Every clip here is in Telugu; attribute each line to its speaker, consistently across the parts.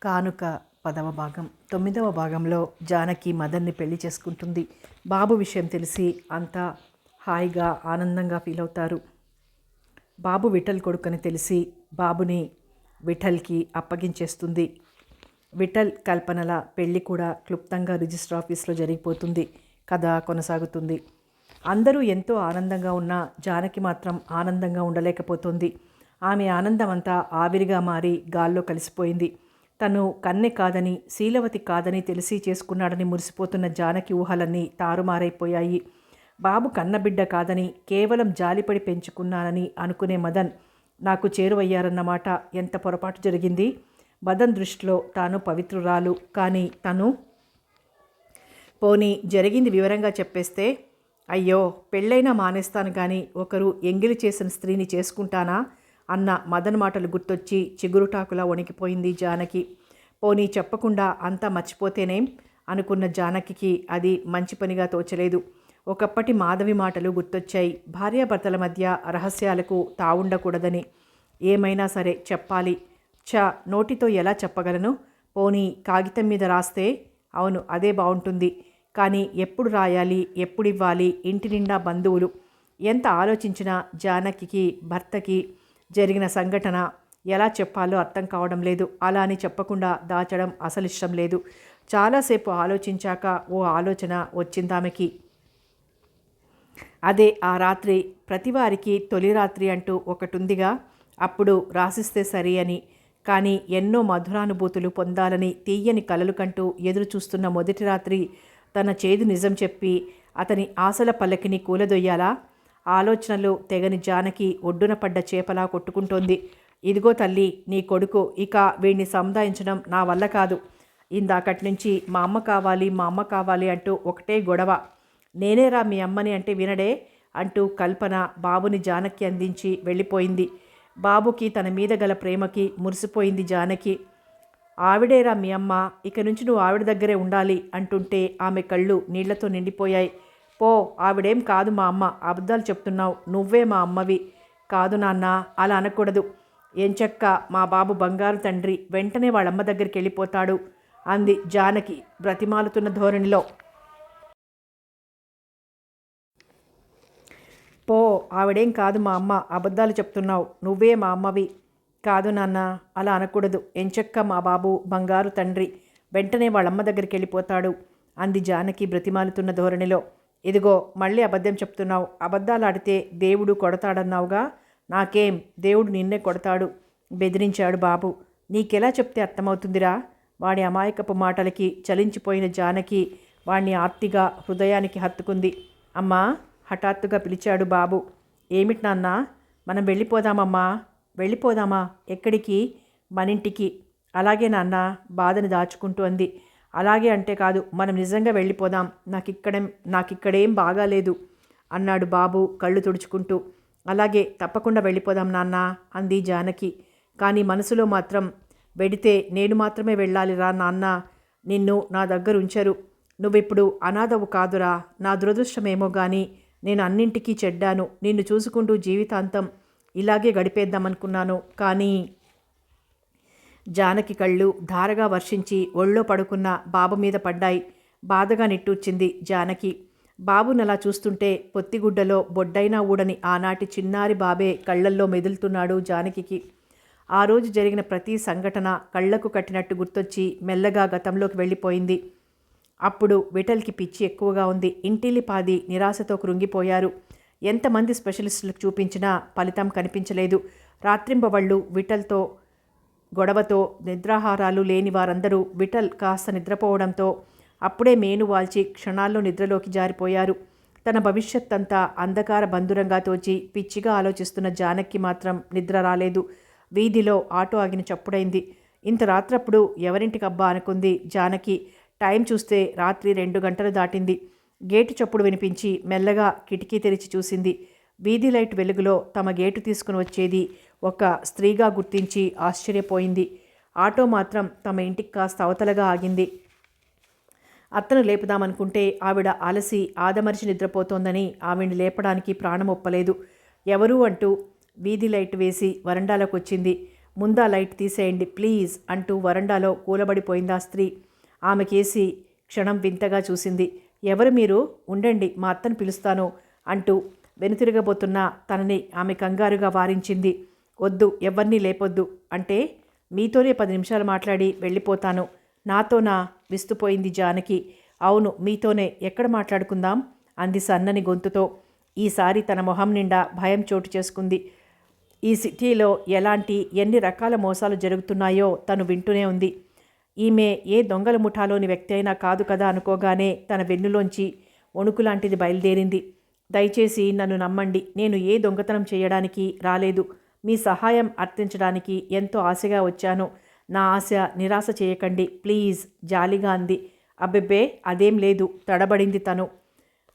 Speaker 1: కానుక 10వ భాగం. 9వ భాగంలో జానకి మదన్ని పెళ్లి చేసుకుంటుంది. బాబు విషయం తెలిసి అంతా హాయిగా ఆనందంగా ఫీల్ అవుతారు. బాబు విఠల్ కొడుకని తెలిసి బాబుని విఠల్కి అప్పగించేస్తుంది. విఠల్ కల్పనల పెళ్లి కూడా క్లుప్తంగా రిజిస్టర్ ఆఫీస్లో జరిగిపోతుంది. కథ కొనసాగుతుంది. అందరూ ఎంతో ఆనందంగా ఉన్న జానకి మాత్రం ఆనందంగా ఉండలేకపోతుంది. ఆమె ఆనందం అంతా ఆవిరిగా మారి గాల్లో కలిసిపోయింది. తను కన్నె కాదని, శీలవతి కాదని తెలిసి చేసుకున్నాడని మురిసిపోతున్న జానకి ఊహలన్నీ తారుమారైపోయాయి. బాబు కన్నబిడ్డ కాదని, కేవలం జాలిపడి పెంచుకున్నానని అనుకునే మదన్ నాకు చేరువయ్యారన్నమాట. ఎంత పొరపాటు జరిగింది. మదన్ దృష్టిలో తాను పవిత్రురాలు, కానీ తను పోనీ జరిగింది వివరంగా చెప్పేస్తే, అయ్యో పెళ్ళైనా మానేస్తాను కానీ ఒకరు ఎంగిలి చేసిన స్త్రీని చేసుకుంటానా అన్న మదన్ మాటలు గుర్తొచ్చి చిగురుటాకులా వణికిపోయింది జానకి. పోనీ చెప్పకుండా అంతా మర్చిపోతేనేం అనుకున్న జానకికి అది మంచి పనిగా తోచలేదు. ఒకప్పటి మాధవి మాటలు గుర్తొచ్చాయి. భార్యాభర్తల మధ్య రహస్యాలకు తావుండకూడదని. ఏమైనా సరే చెప్పాలి. నోటితో ఎలా చెప్పగలను? పోనీ కాగితం మీద రాస్తే? అవును, అదే బాగుంటుంది. కానీ ఎప్పుడు రాయాలి, ఎప్పుడివ్వాలి? ఇంటి నిండా బంధువులు. ఎంత ఆలోచించినా జానకికి భర్తకి జరిగిన సంఘటన ఎలా చెప్పాలో అర్థం కావడం లేదు. అలా అని చెప్పకుండా దాచడం అసలు ఇష్టం లేదు. చాలాసేపు ఆలోచించాక ఓ ఆలోచన వచ్చిందామెకి. అదే ఆ రాత్రి. ప్రతివారికి తొలి రాత్రి అంటూ ఒకటుందిగా, అప్పుడు రాసిస్తే సరి అని. కానీ ఎన్నో మధురానుభూతులు పొందాలని తీయని కలలు కంటూ ఎదురు చూస్తున్న మొదటి రాత్రి తన చేదు నిజం చెప్పి అతని ఆశల పల్లకిని కూలదొయ్యాలా? ఆలోచనలు తెగని జానకి ఒడ్డున పడ్డ చేపలా కొట్టుకుంటోంది. ఇదిగో తల్లి, నీ కొడుకు. ఇక వీడిని సముదాయించడం నా వల్ల కాదు. ఇందాకటి నుంచి మా అమ్మ కావాలి, మా అమ్మ కావాలి అంటూ ఒకటే గొడవ. నేనేరా మీ అమ్మని అంటే వినడే అంటూ కల్పన బాబుని జానకి అందించి వెళ్ళిపోయింది. బాబుకి తన మీద గల ప్రేమకి మురిసిపోయింది జానకి. ఆవిడేరా మీ అమ్మ, ఇక నుంచి నువ్వు ఆవిడ దగ్గరే ఉండాలి అంటుంటే ఆమె కళ్ళు నీళ్లతో నిండిపోయాయి. పో, ఆవిడేం కాదు మా అమ్మ, అబద్ధాలు చెప్తున్నావు. నువ్వే మా అమ్మవి. కాదు నాన్న, అలా అనకూడదు. ఎంచక్క మా బాబు బంగారు తండ్రి, వెంటనే వాళ్ళమ్మ దగ్గరికి వెళ్ళిపోతాడు అంది జానకి బ్రతిమాలుతున్న ధోరణిలో. పో, ఆవిడేం కాదు మా అమ్మ, అబద్ధాలు చెప్తున్నావు. నువ్వే మా అమ్మవి. కాదు నాన్న, అలా అనకూడదు. ఎంచక్క మా బాబు బంగారు తండ్రి, వెంటనే వాళ్ళమ్మ దగ్గరికి వెళ్ళిపోతాడు అంది జానకి బ్రతిమాలుతున్న ధోరణిలో. ఇదిగో మళ్ళీ అబద్ధం చెప్తున్నావు. అబద్ధాలు ఆడితే దేవుడు కొడతాడన్నావుగా. నాకేం, దేవుడు నిన్నే కొడతాడు బెదిరించాడు బాబు. నీకెలా చెప్తే అర్థమవుతుందిరా? వాడి అమాయకపు మాటలకి చలించిపోయిన జానకి వాణ్ణి ఆర్తిగా హృదయానికి హత్తుకుంది. అమ్మా, హఠాత్తుగా పిలిచాడు బాబు. ఏమిటి నాన్న? మనం వెళ్ళిపోదామమ్మా. వెళ్ళిపోదామా? ఎక్కడికి? మనింటికి. అలాగే నాన్న, బాధను దాచుకుంటూ అంది. అలాగే అంటే కాదు, మనం నిజంగా వెళ్ళిపోదాం. నాకిక్కడేం బాగాలేదు అన్నాడు బాబు కళ్ళు తుడుచుకుంటూ. అలాగే, తప్పకుండా వెళ్ళిపోదాం నాన్న అంది జానకి. కానీ మనసులో మాత్రం, వెడితే నేను మాత్రమే వెళ్ళాలిరా నాన్న, నిన్ను నా దగ్గర ఉంచరు. నువ్విప్పుడు అనాథవు కాదురా. నా దురదృష్టమేమో కానీ నేను అన్నింటికీ చెడ్డాను. నిన్ను చూసుకుంటూ జీవితాంతం ఇలాగే గడిపేద్దామనుకున్నాను. కానీ జానకి కళ్ళు ధారగా వర్షించి ఒళ్ళో పడుకున్న బాబు మీద పడ్డాయి. బాధగా నిట్టూర్చింది జానకి. బాబునలా చూస్తుంటే పొత్తిగుడ్డలో బొడ్డైనా ఊడని ఆనాటి చిన్నారి బాబే కళ్ళల్లో మెదులుతున్నాడు జానకికి. ఆ రోజు జరిగిన ప్రతి సంఘటన కళ్లకు కట్టినట్టు గుర్తొచ్చి మెల్లగా గతంలోకి వెళ్ళిపోయింది. అప్పుడు విఠల్కి పిచ్చి ఎక్కువగా ఉంది. ఇంటిల్లిపాది నిరాశతో కృంగిపోయారు. ఎంతమంది స్పెషలిస్టులకు చూపించినా ఫలితం కనిపించలేదు. రాత్రింబవళ్ళు విఠల్తో గొడవతో నిద్రాహారాలు లేని వారందరూ విఠల్ కాస్త నిద్రపోవడంతో అప్పుడే మేను వాల్చి క్షణాల్లో నిద్రలోకి జారిపోయారు. తన భవిష్యత్తంతా అంధకార బంధురంగా తోచి పిచ్చిగా ఆలోచిస్తున్న జానకి మాత్రం నిద్ర రాలేదు. వీధిలో ఆటో ఆగిన చప్పుడైంది. ఇంత రాత్రప్పుడు ఎవరింటికబ్బా అనుకుంది జానకి. టైం చూస్తే రాత్రి 2 గంటలు దాటింది. గేటు చప్పుడు వినిపించి మెల్లగా కిటికీ తెరిచి చూసింది. వీధి లైట్ వెలుగులో తమ గేటు తీసుకుని వచ్చేది ఒక స్త్రీగా గుర్తించి ఆశ్చర్యపోయింది. ఆటో మాత్రం తమ ఇంటికి కాస్త అవతలగా ఆగింది. అత్తను లేపుదామనుకుంటే ఆవిడ అలసి ఆదమరిచి నిద్రపోతోందని ఆవిడ్ని లేపడానికి ప్రాణం ఒప్పలేదు. ఎవరు అంటూ వీధి లైట్ వేసి వరండాలోకి వచ్చింది. ముందా లైట్ తీసేయండి ప్లీజ్ అంటూ వరండాలో కూలబడిపోయింది ఆ స్త్రీ. ఆమెకేసి క్షణం వింతగా చూసింది. ఎవరు మీరు? ఉండండి, మా అత్తను పిలుస్తాను అంటూ వెనుతిరగబోతున్న తనని ఆమె కంగారుగా వారించింది. వద్దు, ఎవరినీ లేపొద్దు. అంటే మీతోనే 10 నిమిషాలు మాట్లాడి వెళ్ళిపోతాను. నాతోనా? విస్తుపోయింది జానకి. అవును, మీతోనే. ఎక్కడ మాట్లాడుకుందాం అంది సన్నని గొంతుతో. ఈసారి తన మొహం నిండా భయం చోటు చేసుకుంది. ఈ సిటీలో ఎన్ని రకాల మోసాలు జరుగుతున్నాయో తను వింటూనే ఉంది. ఈమె ఏ దొంగల ముఠాలోని వ్యక్తి అయినా కాదు కదా అనుకోగానే తన వెన్నులోంచి వణుకులాంటిది బయలుదేరింది. దయచేసి నన్ను నమ్మండి, నేను ఏ దొంగతనం చేయడానికి రాలేదు. మీ సహాయం అర్థించడానికి ఎంతో ఆశగా వచ్చాను. నా ఆశ నిరాశ చేయకండి ప్లీజ్ జాలిగా అంది. అబ్బెబ్బే, అదేం లేదు తడబడింది తను.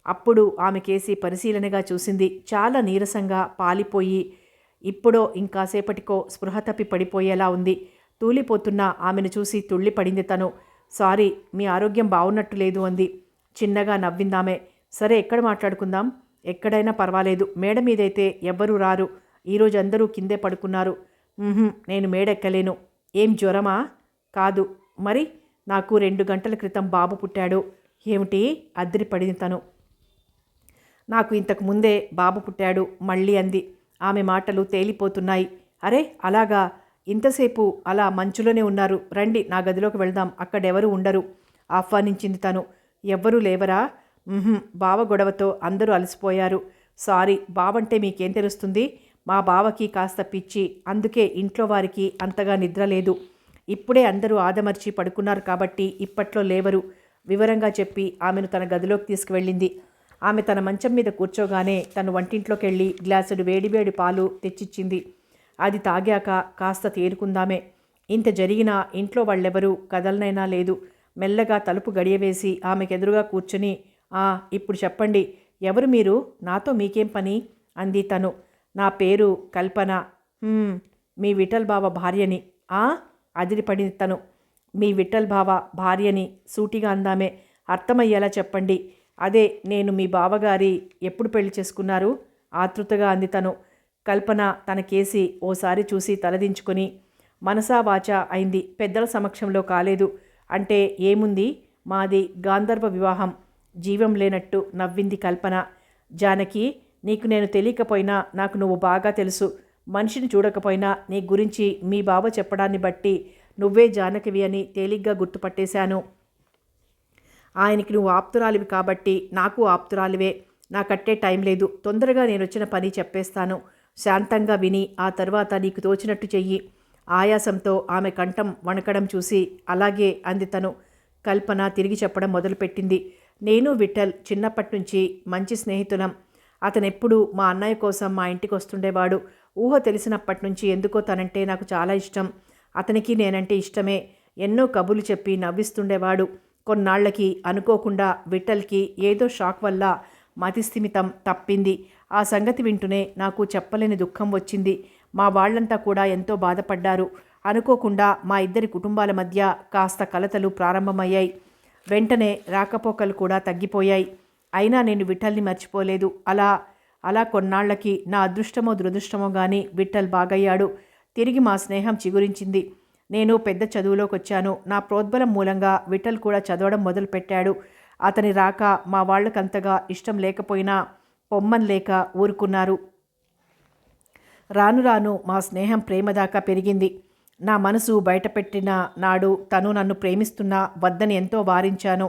Speaker 1: అప్పుడు ఆమెకేసి పరిశీలనగా చూసింది. చాలా నీరసంగా పాలిపోయి ఇప్పుడో ఇంకాసేపటికో స్పృహ తప్పి పడిపోయేలా ఉంది. తూలిపోతున్న ఆమెను చూసి తుళ్ళిపడింది తను. సారీ, మీ ఆరోగ్యం బాగున్నట్టు లేదు అంది. చిన్నగా నవ్విందామె. సరే, ఎక్కడ మాట్లాడుకుందాం? ఎక్కడైనా పర్వాలేదు. మేడ మీదైతే ఎవ్వరూ రారు. ఈరోజు అందరూ కిందే పడుకున్నారు. నేను మేడెక్కలేను. ఏం జ్వరమా? కాదు. మరి నాకు 2 గంటల క్రితం బాబు పుట్టాడు. ఏమిటి? అద్దరిపడింది తను. నాకు ఇంతకు ముందే బాబు పుట్టాడు మళ్ళీ అంది. ఆమె మాటలు తేలిపోతున్నాయి. అరే అలాగా? ఇంతసేపు అలా మంచులోనే ఉన్నారు. రండి, నా గదిలోకి వెళ్దాం, అక్కడెవరూ ఉండరు ఆహ్వానించింది తను. ఎవ్వరూ లేవరా? బావ గొడవతో అందరూ అలసిపోయారు. సారీ, బావంటే మీకేం తెలుస్తుంది? మా బావకి కాస్త పిచ్చి, అందుకే ఇంట్లో వారికి అంతగా నిద్ర లేదు. ఇప్పుడే అందరూ ఆదమర్చి పడుకున్నారు కాబట్టి ఇప్పట్లో లేవరు వివరంగా చెప్పి ఆమెను తన గదిలోకి తీసుకువెళ్ళింది. ఆమె తన మంచం మీద కూర్చోగానే తను వంటింట్లోకి వెళ్ళి గ్లాసుడు వేడివేడి పాలు తెచ్చిచ్చింది. అది తాగాక కాస్త తేరుకుందామే. ఇంత జరిగినా ఇంట్లో వాళ్ళెవరూ కదలనైనా లేదు. మెల్లగా తలుపు గడియవేసి ఆమెకెదురుగా కూర్చుని, ఇప్పుడు చెప్పండి, ఎవరు మీరు? నాతో మీకేం పని అంది తను. నా పేరు కల్పన. మీ విఠల్ బావ భార్యని. అదిరిపడింది తను. మీ విఠల్ బావ భార్యని సూటిగా అందామే. అర్థమయ్యేలా చెప్పండి. అదే, నేను మీ బావగారి ఎప్పుడు పెళ్లి చేసుకున్నారు? ఆతృతగా అంది తను. కల్పన తన కేసి ఓసారి చూసి తలదించుకొని మనసా వాచా అయింది. పెద్దల సమక్షంలో కాలేదు. అంటే ఏముంది, మాది గాంధర్వ వివాహం. జీవం లేనట్టు నవ్వింది కల్పన. జానకి, నీకు నేను తెలియకపోయినా నాకు నువ్వు బాగా తెలుసు. మనిషిని చూడకపోయినా నీ గురించి మీ బావ చెప్పడాన్ని బట్టి నువ్వే జానకివి అని తేలిగ్గా గుర్తుపట్టేశాను. ఆయనకి నువ్వు ఆప్తురాలివి కాబట్టి నాకు ఆప్తురాలివే. నాకట్టే టైం లేదు. తొందరగా నేను వచ్చిన పని చెప్పేస్తాను. శాంతంగా విని ఆ తర్వాత నీకు తోచినట్టు చెయ్యి. ఆయాసంతో ఆమె కంఠం వణకడం చూసి అలాగే అంది తను. కల్పన తిరిగి చెప్పడం మొదలుపెట్టింది. నేను విఠల్ చిన్నప్పటి నుంచి మంచి స్నేహితులం. అతనెప్పుడు మా అన్నయ్య కోసం మా ఇంటికి వస్తుండేవాడు. ఊహ తెలిసినప్పటి నుంచి ఎందుకో తనంటే నాకు చాలా ఇష్టం. అతనికి నేనంటే ఇష్టమే. ఎన్నో కబుర్లు చెప్పి నవ్విస్తుండేవాడు. కొన్నాళ్లకి అనుకోకుండా విఠల్కి ఏదో షాక్ వల్ల మతిస్థిమితం తప్పింది. ఆ సంగతి వింటూనే నాకు చెప్పలేని దుఃఖం వచ్చింది. మా వాళ్ళంతా కూడా ఎంతో బాధపడ్డారు. అనుకోకుండా మా ఇద్దరి కుటుంబాల మధ్య కాస్త కలతలు ప్రారంభమయ్యాయి. వెంటనే రాకపోకలు కూడా తగ్గిపోయాయి. అయినా నేను విఠల్ని మర్చిపోలేదు. అలా కొన్నాళ్లకి నా అదృష్టమో దురదృష్టమో కానీ విఠల్ బాగయ్యాడు. తిరిగి మా స్నేహం చిగురించింది. నేను పెద్ద చదువులోకి వచ్చాను. నా ప్రోద్బలం మూలంగా విఠల్ కూడా చదవడం మొదలుపెట్టాడు. అతని రాక మా వాళ్ళకంతగా ఇష్టం లేకపోయినా పొమ్మన్లేక ఊరుకున్నారు. రాను రాను మా స్నేహం ప్రేమ దాకా పెరిగింది. నా మనసు బయటపెట్టిన నాడు తను నన్ను ప్రేమిస్తున్నా వద్దని ఎంతో వారించాను.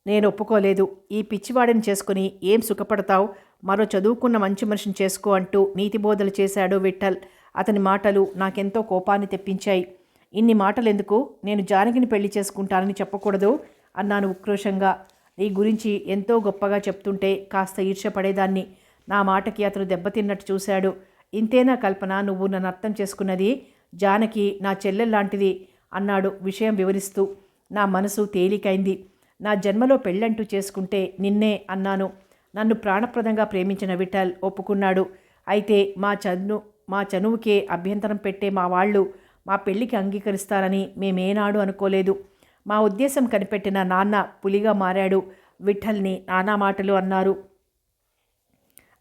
Speaker 1: నేను ఒప్పుకోలేదు. ఈ పిచ్చివాడిని చేసుకుని ఏం సుఖపడతావు? మరో చదువుకున్న మంచి మనిషిని చేసుకో అంటూ నీతిబోధలు చేశాడు విఠల్. అతని మాటలు నాకెంతో కోపాన్ని తెప్పించాయి. ఇన్ని మాటలెందుకు? నేను జానకిని పెళ్లి చేసుకుంటానని చెప్పకూడదు అన్నాను ఉక్రోషంగా. నీ గురించి ఎంతో గొప్పగా చెప్తుంటే కాస్త ఈర్ష్యపడేదాన్ని. నా మాటకి అతను దెబ్బతిన్నట్టు చూశాడు. ఇంతేనా కల్పన నువ్వు నన్ను అర్థం చేసుకున్నది? జానకి నా చెల్లెల్లాంటిది అన్నాడు విషయం వివరిస్తూ. నా మనసు తేలికైంది. నా జన్మలో పెళ్ళంటూ చేసుకుంటే నిన్నే అన్నాను. నన్ను ప్రాణప్రదంగా ప్రేమించిన విఠల్ ఒప్పుకున్నాడు. అయితే మా చనువుకే అభ్యంతరం పెట్టే మా వాళ్ళు మా పెళ్లికి అంగీకరిస్తారని మేమేనాడు అనుకోలేదు. మా ఉద్దేశం కనిపెట్టిన నాన్న పులిగా మారాడు. విఠల్ని నానా మాటలు అన్నారు.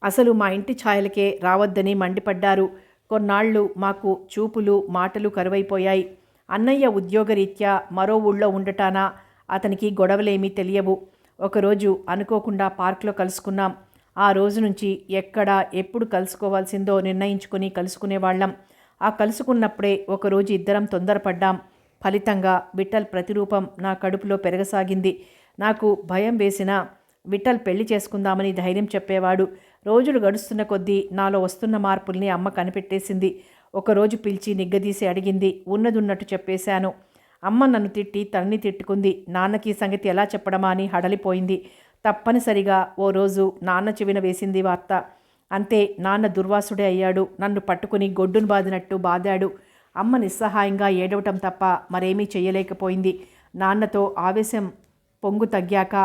Speaker 1: అసలు మా ఇంటి ఛాయలకే రావద్దని మండిపడ్డారు. కొన్నాళ్లు మాకు చూపులు మాటలు కరువైపోయాయి. అన్నయ్య ఉద్యోగరీత్యా మరో ఊళ్ళో ఉండటాన అతనికి గొడవలేమీ తెలియవు. ఒకరోజు అనుకోకుండా పార్క్లో కలుసుకున్నాం. ఆ రోజు నుంచి ఎక్కడ ఎప్పుడు కలుసుకోవాల్సిందో నిర్ణయించుకుని కలుసుకునేవాళ్ళం. ఆ కలుసుకున్నప్పుడే ఒకరోజు ఇద్దరం తొందరపడ్డాం. ఫలితంగా విఠల్ ప్రతిరూపం నా కడుపులో పెరగసాగింది. నాకు భయం వేసినా విఠల్ పెళ్లి చేసుకుందామని ధైర్యం చెప్పేవాడు. రోజులు గడుస్తున్న కొద్దీ నాలో వస్తున్న మార్పుల్ని అమ్మ కనిపెట్టేసింది. ఒకరోజు పిలిచి నిగ్గదీసి అడిగింది. ఉన్నదున్నట్టు చెప్పేశాను. అమ్మ నన్ను తిట్టి తనని తిట్టుకుంది. నాన్నకి సంగతి ఎలా చెప్పడమా అని హడలిపోయింది. తప్పనిసరిగా ఓ రోజు నాన్న చెవిన వేసింది వార్త. అంతే, నాన్న దుర్వాసుడే అయ్యాడు. నన్ను పట్టుకుని గొడ్డును బాదినట్టు బాదాడు. అమ్మ నిస్సహాయంగా ఏడవటం తప్ప మరేమీ చెయ్యలేకపోయింది. నాన్నతో ఆవేశం పొంగు తగ్గాక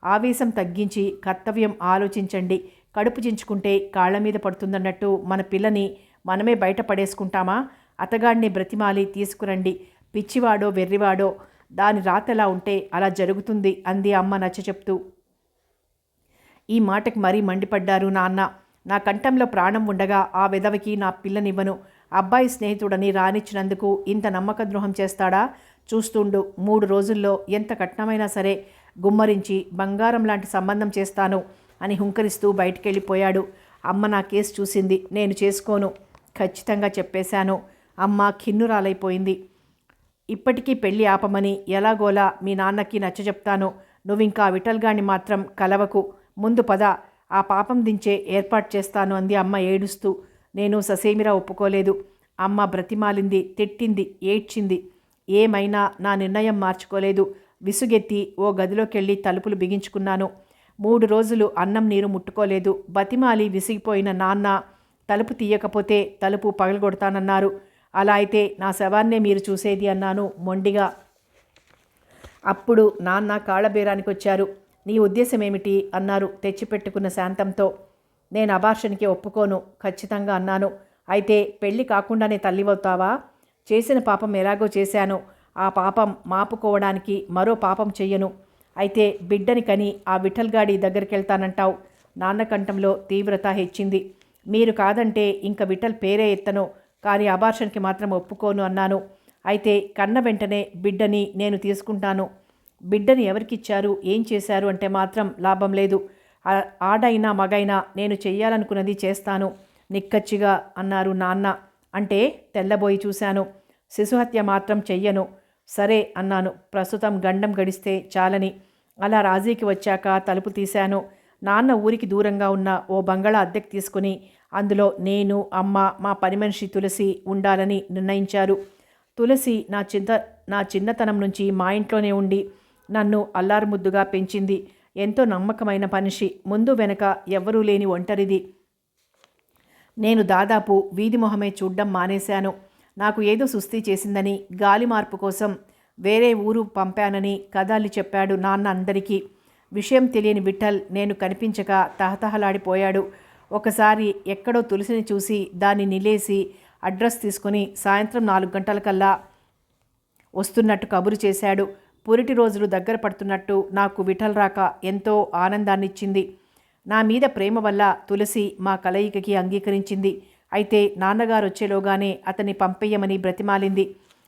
Speaker 1: ఆవేశం తగ్గించి కర్తవ్యం ఆలోచించండి. కడుపు చించుకుంటే కాళ్ల మీద పడుతుందన్నట్టు మన పిల్లని మనమే బయటపడేసుకుంటామా? అతగాడిని బ్రతిమాలి తీసుకురండి. పిచ్చివాడో వెర్రివాడో దాని రాతెలా ఉంటే అలా జరుగుతుంది అంది అమ్మ నచ్చ చెప్తూ. ఈ మాటకి మరీ మండిపడ్డారు నాన్న. నా కంఠంలో ప్రాణం ఉండగా ఆ వెధవకి నా పిల్లనివ్వను. అబ్బాయి స్నేహితుడని రానిచ్చినందుకు ఇంత నమ్మక ద్రోహం చేస్తాడా? చూస్తుండు. 3 రోజుల్లో ఎంత కట్నమైనా సరే గుమ్మరించి బంగారం లాంటి సంబంధం చేస్తాను అని హుంకరిస్తూ బయటికెళ్ళిపోయాడు. అమ్మ నా కేసు చూసింది. నేను చేసుకోను ఖచ్చితంగా చెప్పేశాను. అమ్మ ఖిన్నురాలైపోయింది. ఇప్పటికీ పెళ్ళి ఆపమని ఎలాగోలా మీ నాన్నకి నచ్చజెప్తాను. నువ్వింకా విఠల్గాన్ని మాత్రం కలవకు. ముందు పద, ఆ పాపం దించే ఏర్పాటు చేస్తాను అంది అమ్మ ఏడుస్తూ. నేను ససేమిరా ఒప్పుకోలేదు. అమ్మ బ్రతిమాలింది, తిట్టింది, ఏడ్చింది. ఏమైనా నా నిర్ణయం మార్చుకోలేదు. విసుగెత్తి ఓ గదిలోకెళ్ళి తలుపులు బిగించుకున్నాను. 3 రోజులు అన్నం నీరు ముట్టుకోలేదు. బతిమాలి విసిగిపోయిన నాన్న తలుపు తీయకపోతే తలుపు పగలగొడతానన్నారు. అలా అయితే నా శవాన్నే మీరు చూసేది అన్నాను మొండిగా. అప్పుడు నాన్న కాళ్ళబేరానికి వచ్చారు. నీ ఉద్దేశం ఏమిటి అన్నారు తెచ్చిపెట్టుకున్న శాంతంతో. నేను అబార్షన్కి ఒప్పుకోను ఖచ్చితంగా అన్నాను. అయితే పెళ్ళి కాకుండానే తల్లివవుతావా? చేసిన పాపం ఎలాగో చేశాను. ఆ పాపం మాపుకోవడానికి మరో పాపం చెయ్యను. అయితే బిడ్డని కని ఆ విఠల్గాడి దగ్గరికెళ్తానంటావు. నాన్న కంఠంలో తీవ్రత హెచ్చింది. మీరు కాదంటే ఇంక విఠల్ పేరే ఎత్తను, కానీ అబార్షన్కి మాత్రం ఒప్పుకోను అన్నాను. అయితే కన్న వెంటనే బిడ్డని నేను తీసుకుంటాను. బిడ్డని ఎవరికిచ్చారు, ఏం చేశారు అంటే మాత్రం లాభం లేదు. ఆడైనా మగైనా నేను చెయ్యాలనుకున్నది చేస్తాను నిక్కచ్చిగా అన్నారు నాన్న. అంటే తెల్లబోయి చూశాను. శిశుహత్య మాత్రం చెయ్యను. సరే అన్నాను. ప్రస్తుతం గండం గడిస్తే చాలని. అలా రాజీకి వచ్చాక తలుపు తీశాను. నాన్న ఊరికి దూరంగా ఉన్న ఓ బంగళా అద్దెకు తీసుకుని అందులో నేను, అమ్మ, మా పని మనిషి తులసి ఉండాలని నిర్ణయించారు. తులసి నా చిన్నతనం నుంచి మా ఇంట్లోనే ఉండి నన్ను అల్లారుముద్దుగా పెంచింది. ఎంతో నమ్మకమైన మనిషి. ముందు వెనక ఎవ్వరూ లేని ఒంటరిది. నేను దాదాపు వీధి మొహమే చూడ్డం మానేశాను. నాకు ఏదో సుస్థి చేసిందని, గాలి మార్పు కోసం వేరే ఊరు పంపానని కథల్ని చెప్పాడు నాన్న అందరికీ. విషయం తెలియని విఠల్ నేను కనిపించక తహతహలాడిపోయాడు. ఒకసారి ఎక్కడో తులసిని చూసి దాన్ని నిలేసి అడ్రస్ తీసుకుని సాయంత్రం 4 గంటలకల్లా వస్తున్నట్టు కబురు చేశాడు. పురిటి రోజులు దగ్గర పడుతున్నట్టు నాకు విఠల్ రాక ఎంతో ఆనందాన్నిచ్చింది. నా మీద ప్రేమ వల్ల తులసి మా కలయికకి అంగీకరించింది. అయితే నాన్నగారు వచ్చేలోగానే అతన్ని పంపేయమని బ్రతిమాలింది.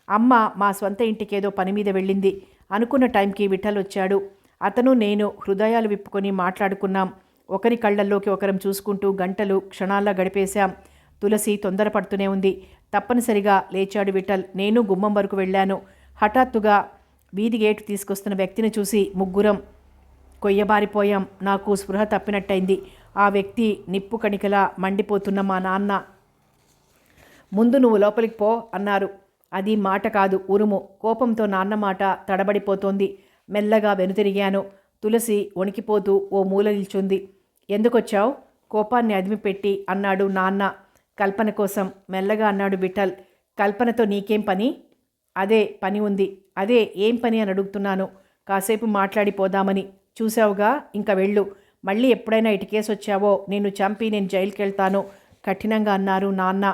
Speaker 1: అమ్మ మా స్వంత ఇంటికేదో పని మీద వెళ్ళింది. అనుకున్న టైంకి విఠల్ వచ్చాడు. అతను నేను హృదయాలు విప్పుకొని మాట్లాడుకున్నాం. ఒకరి కళ్ళల్లోకి ఒకరం చూసుకుంటూ గంటలు క్షణాల్లో గడిపేశాం. తులసి తొందరపడుతూనే ఉంది. తప్పనిసరిగా లేచాడు విఠల్. నేను గుమ్మం వరకు వెళ్ళాను. హఠాత్తుగా వీధి గేటు తీసుకొస్తున్న వ్యక్తిని చూసి ముగ్గురం కొయ్యబారిపోయాం. నాకు స్పృహ తప్పినట్టయింది. ఆ వ్యక్తి నిప్పు కణికలా మండిపోతున్న మా నాన్న. ముందు నువ్వు లోపలికి పో అన్నారు. అది మాట కాదు, ఉరుము. కోపంతో నాన్న మాట తడబడిపోతోంది. మెల్లగా వెనుతిరిగాను. తులసి వణికిపోతూ ఓ మూల నిల్చుంది. ఎందుకొచ్చావు? కోపాన్ని అదిమిపెట్టి అన్నాడు నాన్న. కల్పన కోసం మెల్లగా అన్నాడు విఠల్. కల్పనతో నీకేం పని? అదే పని ఉంది. అదే ఏం పని అని అడుగుతున్నాను. కాసేపు మాట్లాడిపోదామని. చూసావుగా, ఇంక వెళ్ళు. మళ్ళీ ఎప్పుడైనా ఇటు కేసు వచ్చావో నిన్ను చంపి నేను జైలుకి వెళ్తాను కఠినంగా అన్నారు నాన్న.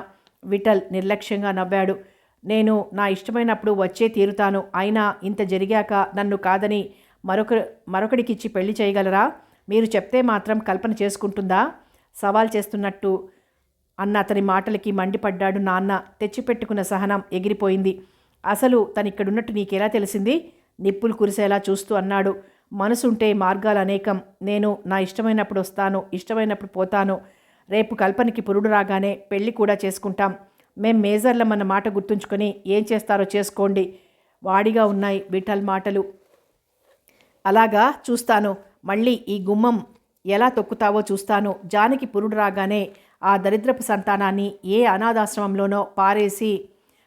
Speaker 1: విఠల్ నిర్లక్ష్యంగా నవ్వాడు. నేను నా ఇష్టమైనప్పుడు వచ్చే తీరుతాను. అయినా ఇంత జరిగాక నన్ను కాదని మరొకడికిచ్చి పెళ్లి చేయగలరా? మీరు చెప్తే మాత్రం కల్పన చేసుకుంటుందా? సవాల్ చేస్తున్నట్టు అన్న అతని మాటలకి మండిపడ్డాడు నాన్న. తెచ్చిపెట్టుకున్న సహనం ఎగిరిపోయింది. అసలు తనిక్కడున్నట్టు నీకెలా తెలిసింది? నిప్పులు కురిసేలా చూస్తూ అన్నాడు. మనసుంటే మార్గాలు అనేకం. నేను నా ఇష్టమైనప్పుడు వస్తాను, ఇష్టమైనప్పుడు పోతాను. రేపు కల్పనకి పురుడు రాగానే పెళ్లి కూడా చేసుకుంటాం. మేం మేజర్లమన్న మాట గుర్తుంచుకొని ఏం చేస్తారో చేసుకోండి. వాడిగా ఉన్నాయి విఠల్ మాటలు. అలాగా చూస్తాను. మళ్ళీ ఈ గుమ్మం ఎలా తొక్కుతావో చూస్తాను. జానకి పురుడు రాగానే ఆ దరిద్రపు సంతానాన్ని ఏ అనాథాశ్రమంలోనో పారేసి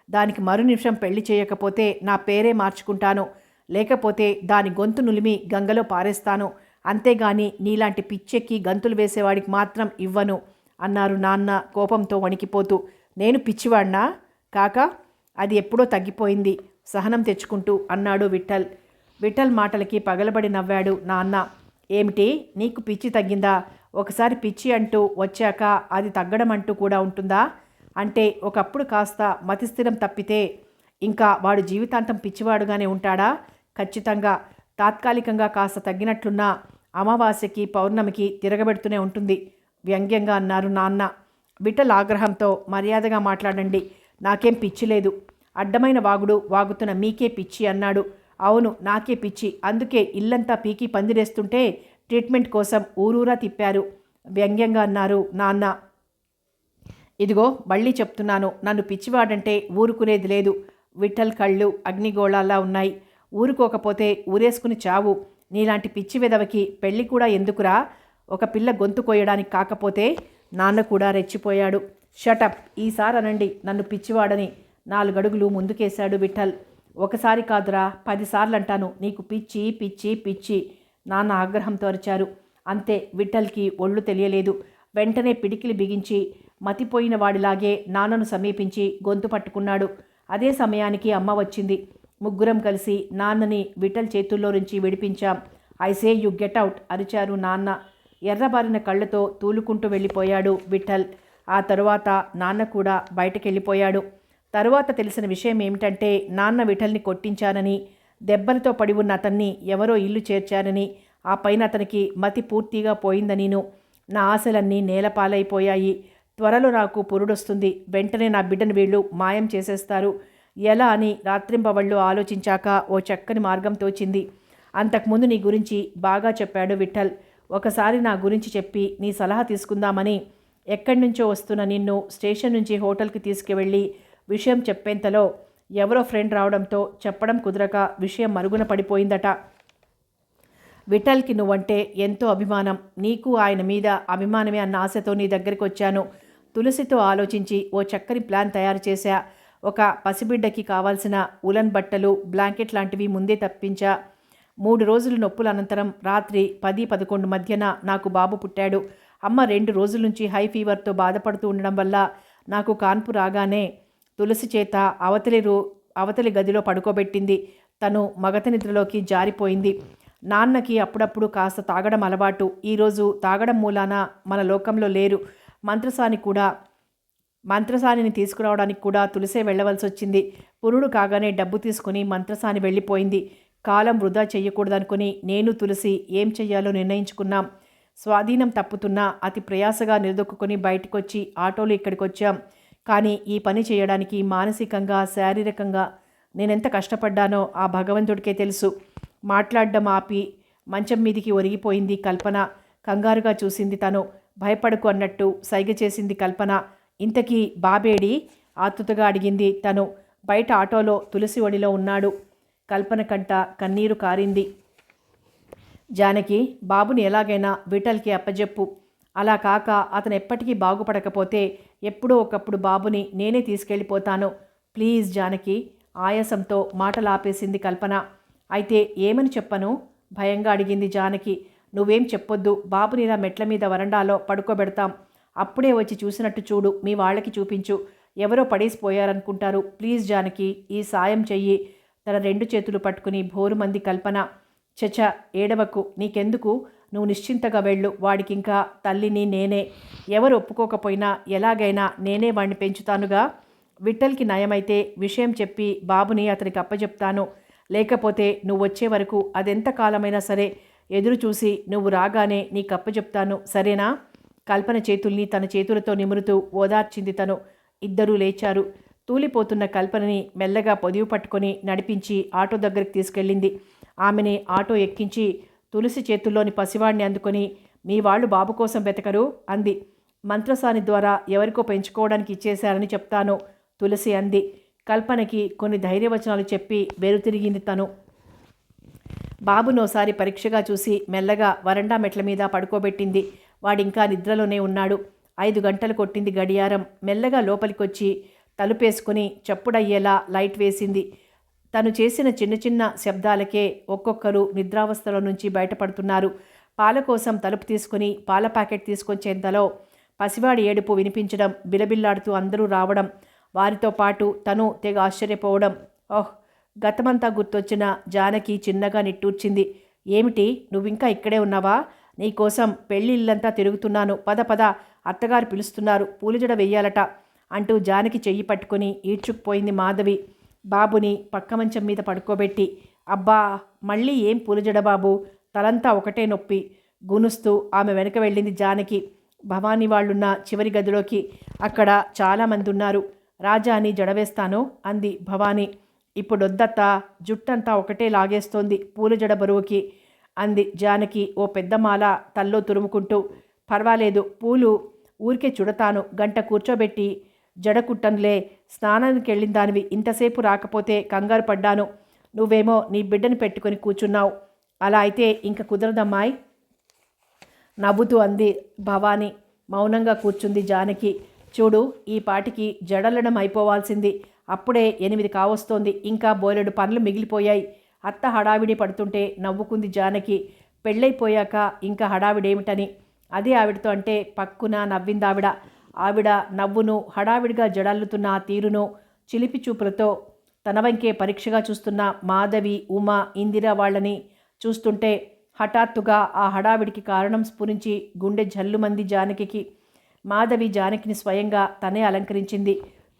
Speaker 1: దానికి మరు నిమిషం పెళ్లి చేయకపోతే నా పేరే మార్చుకుంటాను. లేకపోతే దాని గొంతు నులిమి గంగలో పారేస్తాను. అంతేగాని నీలాంటి పిచ్చెక్కి గంతులు వేసేవాడికి మాత్రం ఇవ్వను అన్నారు నాన్న కోపంతో వణికిపోతూ. నేను పిచ్చివాడినా? కాక అది ఎప్పుడో తగ్గిపోయింది సహనం తెచ్చుకుంటూ అన్నాడు విఠల్. విఠల్ మాటలకి పగలబడి నవ్వాడు నాన్న. ఏమిటి, నీకు పిచ్చి తగ్గిందా? ఒకసారి పిచ్చి అంటూ వచ్చాక అది తగ్గడం అంటూ కూడా ఉంటుందా? అంటే ఒకప్పుడు కాస్త మతిస్థిరం తప్పితే ఇంకా వాడు జీవితాంతం పిచ్చివాడుగానే ఉంటాడా? ఖచ్చితంగా. తాత్కాలికంగా కాస్త తగ్గినట్లున్నా అమావాస్యకి పౌర్ణమికి తిరగబెడుతూనే ఉంటుంది వ్యంగ్యంగా అన్నారు నాన్న. విఠల్ ఆగ్రహంతో మర్యాదగా మాట్లాడండి, నాకేం పిచ్చి లేదు. అడ్డమైన వాగుడు వాగుతున్న మీకే పిచ్చి అన్నాడు. అవును, నాకే పిచ్చి. అందుకే ఇల్లంతా పీకి పందిరేస్తుంటే ట్రీట్మెంట్ కోసం ఊరూరా తిప్పారు వ్యంగ్యంగా అన్నారు నాన్న. ఇదిగో మళ్ళీ చెప్తున్నాను, నన్ను పిచ్చివాడంటే ఊరుకునేది లేదు. విఠల్ కళ్ళు అగ్నిగోళాల్లా ఉన్నాయి. ఊరుకోకపోతే ఊరేసుకుని చావు. నీలాంటి పిచ్చి వెదవకి పెళ్ళి కూడా ఎందుకురా? ఒక పిల్ల గొంతు కోయడానికి కాకపోతే. నాన్న కూడా రెచ్చిపోయాడు. షటప్, ఈసారి అనండి నన్ను పిచ్చివాడని. 4 అడుగులు ముందుకేశాడు విఠల్. ఒకసారి కాదురా, 10 సార్లు అంటాను నీకు పిచ్చి పిచ్చి పిచ్చి. నాన్న ఆగ్రహంతో అరిచారు. అంతే, విఠల్కి ఒళ్ళు తెలియలేదు. వెంటనే పిడికిలి బిగించి మతిపోయిన వాడిలాగే నాన్నను సమీపించి గొంతు పట్టుకున్నాడు. అదే సమయానికి అమ్మ వచ్చింది. ముగ్గురం కలిసి నాన్నని విఠల్ చేతుల్లో నుంచి విడిపించాం. I say you get out అరిచారు నాన్న. ఎర్రబారిన కళ్ళతో తూలుకుంటూ వెళ్ళిపోయాడు విఠల్. ఆ తరువాత నాన్న కూడా బయటకెళ్ళిపోయాడు. తరువాత తెలిసిన విషయం ఏమిటంటే నాన్న విఠల్ని కొట్టించానని, దెబ్బలతో పడి ఉన్న అతన్ని ఎవరో ఇల్లు చేర్చారని, ఆ పైన అతనికి మతి పూర్తిగా పోయిందనిను. నా ఆశలన్నీ నేలపాలైపోయాయి. త్వరలో నాకు పురుడొస్తుంది. వెంటనే నా బిడ్డను వీళ్ళు మాయం చేసేస్తారు. ఎలా అని రాత్రింబవళ్ళు ఆలోచించాక ఓ చక్కని మార్గం తోచింది. అంతకుముందు నీ గురించి బాగా చెప్పాడు విఠల్. ఒకసారి నా గురించి చెప్పి నీ సలహా తీసుకుందామని ఎక్కడి నుంచో వస్తున్న నిన్ను స్టేషన్ నుంచి హోటల్కి తీసుకువెళ్ళి విషయం చెప్పేంతలో ఎవరో ఫ్రెండ్ రావడంతో చెప్పడం కుదరక విషయం మరుగున పడిపోయిందట. విఠల్కి నువ్వంటే ఎంతో అభిమానం. నీకు ఆయన మీద అభిమానమే అన్న ఆశతో నీ దగ్గరికి వచ్చాను. తులసితో ఆలోచించి ఓ చక్కని ప్లాన్ తయారు చేశా. ఒక పసిబిడ్డకి కావాల్సిన ఉలన్ బట్టలు, బ్లాంకెట్ లాంటివి ముందే తప్పించా. 3 రోజుల నొప్పుల అనంతరం రాత్రి 10-11 మధ్యన నాకు బాబు పుట్టాడు. అమ్మ 2 రోజుల నుంచి హై ఫీవర్తో బాధపడుతూ ఉండడం వల్ల నాకు కాన్పు రాగానే తులసి చేత అవతలి గదిలో పడుకోబెట్టింది. తను మగత నిద్రలోకి జారిపోయింది. నాన్నకి అప్పుడప్పుడు కాస్త తాగడం అలవాటు. ఈరోజు తాగడం మూలాన మన లోకంలో లేరు. మంత్రసానిని తీసుకురావడానికి కూడా తులసే వెళ్ళవలసి వచ్చింది. పురుడు కాగానే డబ్బు తీసుకుని మంత్రసాని వెళ్ళిపోయింది. కాలం వృధా చెయ్యకూడదనుకుని నేను తులసి ఏం చెయ్యాలో నిర్ణయించుకున్నాం. స్వాధీనం తప్పుతున్నా అతి ప్రయాసగా నిలదొక్కుని బయటకొచ్చి ఆటోలో ఇక్కడికి వచ్చాం. కానీ ఈ పని చేయడానికి మానసికంగా, శారీరకంగా నేనెంత కష్టపడ్డానో ఆ భగవంతుడికే తెలుసు. మాట్లాడడం ఆపి మంచం మీదికి ఒరిగిపోయింది కల్పన. కంగారుగా చూసింది తను. భయపడకు అన్నట్టు సైగ చేసింది కల్పన. ఇంతకీ బాబేడి? ఆతృతగా అడిగింది తను. బయట ఆటోలో తులసి ఒడిలో ఉన్నాడు. కల్పన కంట కన్నీరు కారింది. జానకి, బాబుని ఎలాగైనా విఠల్కి అప్పజెప్పు. అలా కాక అతను ఎప్పటికీ బాగుపడకపోతే ఎప్పుడో ఒకప్పుడు బాబుని నేనే తీసుకెళ్ళిపోతాను. ప్లీజ్ జానకి. ఆయాసంతో మాటలాపేసింది కల్పన. అయితే ఏమని చెప్పను? భయంగా అడిగింది జానకి. నువ్వేం చెప్పొద్దు. బాబుని ఇలా మెట్ల మీద వరండాలో పడుకోబెడతాం. అప్పుడే వచ్చి చూసినట్టు చూడు. మీ వాళ్ళకి చూపించు. ఎవరో పడేసిపోయారనుకుంటారు. ప్లీజ్ జానకి, ఈ సాయం చెయ్యి. తన 2 చేతులు పట్టుకుని భోరుమంది కల్పన. చచ, ఏడవకు. నీకెందుకు? నువ్వు నిశ్చింతగా వెళ్ళు. వాడికింకా తల్లిని నేనే. ఎవరు ఒప్పుకోకపోయినా ఎలాగైనా నేనే వాడిని పెంచుతానుగా. విఠల్కి నయమైతే విషయం చెప్పి బాబుని అతనికి అప్పచెప్తాను. లేకపోతే నువ్వు వచ్చే వరకు అదెంత కాలమైనా సరే ఎదురు చూసి నువ్వు రాగానే నీకు అప్పచెప్తాను. సరేనా? కల్పన చేతుల్ని తన చేతులతో నిమురుతూ ఓదార్చింది తను. ఇద్దరూ లేచారు. తూలిపోతున్న కల్పనని మెల్లగా పొదివి పట్టుకొని నడిపించి ఆటో దగ్గరికి తీసుకెళ్ళింది. ఆమెని ఆటో ఎక్కించి తులసి చేతుల్లోని పసివాడిని అందుకొని, మీ వాళ్ళు బాబు కోసం వెతకరు అంది. మంత్రసాని ద్వారా ఎవరికో పెంచుకోవడానికి ఇచ్చేశారని చెప్తాను తులసి అంది. కల్పనకి కొన్ని ధైర్యవచనాలు చెప్పి వెనుతిరిగింది తను. బాబునోసారి పరీక్షగా చూసి మెల్లగా వరండా మెట్ల మీద పడుకోబెట్టింది. వాడింకా నిద్రలోనే ఉన్నాడు. 5 గంటలు కొట్టింది గడియారం. మెల్లగా లోపలికొచ్చి తలుపేసుకుని చప్పుడయ్యేలా లైట్ వేసింది. తను చేసిన చిన్న చిన్న శబ్దాలకే ఒక్కొక్కరు నిద్రావస్థలో నుంచి బయటపడుతున్నారు. పాల కోసం తలుపు తీసుకుని పాల ప్యాకెట్ తీసుకొచ్చేంతలో పసివాడి ఏడుపు వినిపించడం, బిలబిల్లాడుతూ అందరూ రావడం, వారితో పాటు తను తెగ ఆశ్చర్యపోవడం. ఓహ్! గతమంతా గుర్తొచ్చిన జానకి చిన్నగా నిట్టూర్చింది. ఏమిటి, నువ్వింకా ఇక్కడే ఉన్నావా? నీకోసం పెళ్లి ఇల్లంతా తిరుగుతున్నాను. పద పద, అత్తగారు పిలుస్తున్నారు, పూలజడ వెయ్యాలట అంటూ జానకి చెయ్యి పట్టుకుని ఈడ్చుకుపోయింది మాధవి, బాబుని పక్క మంచం మీద పడుకోబెట్టి. అబ్బా, మళ్ళీ ఏం పూలజడ బాబు, తలంతా ఒకటే నొప్పి గునుస్తూ ఆమె వెనక వెళ్ళింది జానకి. భవానీ వాళ్ళున్న చివరి గదిలోకి. అక్కడ చాలామంది ఉన్నారు. రాజాని జడవేస్తాను అంది భవానీ. ఇప్పుడొద్దత్తా, జుట్టంతా ఒకటే లాగేస్తోంది పూలజడ బరువుకి అంది జానకి ఓ పెద్ద మాల తల్లో తురుముకుంటూ. పర్వాలేదు, పూలు ఊరికే చుడతాను, గంట కూర్చోబెట్టి జడ కుట్టనులే. స్నానానికి వెళ్ళిన దానివి, ఇంతసేపు రాకపోతే కంగారు పడ్డాను. నువ్వేమో నీ బిడ్డని పెట్టుకొని కూర్చున్నావు. అలా అయితే ఇంక కుదరదమ్మాయి నవ్వుతూ అంది భవానీ. మౌనంగా కూర్చుంది జానకి. చూడు, ఈ పాటికి జడలడం అయిపోవాల్సింది. అప్పుడే 8 కావస్తోంది. ఇంకా బోలెడు పనులు మిగిలిపోయాయి. అత్త హడావిడి పడుతుంటే నవ్వుకుంది జానకి. పెళ్ళైపోయాక ఇంకా హడావిడేమిటని. అదే ఆవిడతో అంటే పక్కున నవ్విందావిడ. ఆవిడ నవ్వును, హడావిడిగా జడల్లుతున్న ఆ తీరును, చిలిపి చూపులతో తన వంకే పరీక్షగా చూస్తున్న మాధవి, ఉమా, ఇందిర వాళ్ళని చూస్తుంటే హఠాత్తుగా ఆ హడావిడికి కారణం స్ఫురించి గుండె జల్లుమంది జానకి. మాధవి జానకిని స్వయంగా తనే అలంకరించింది.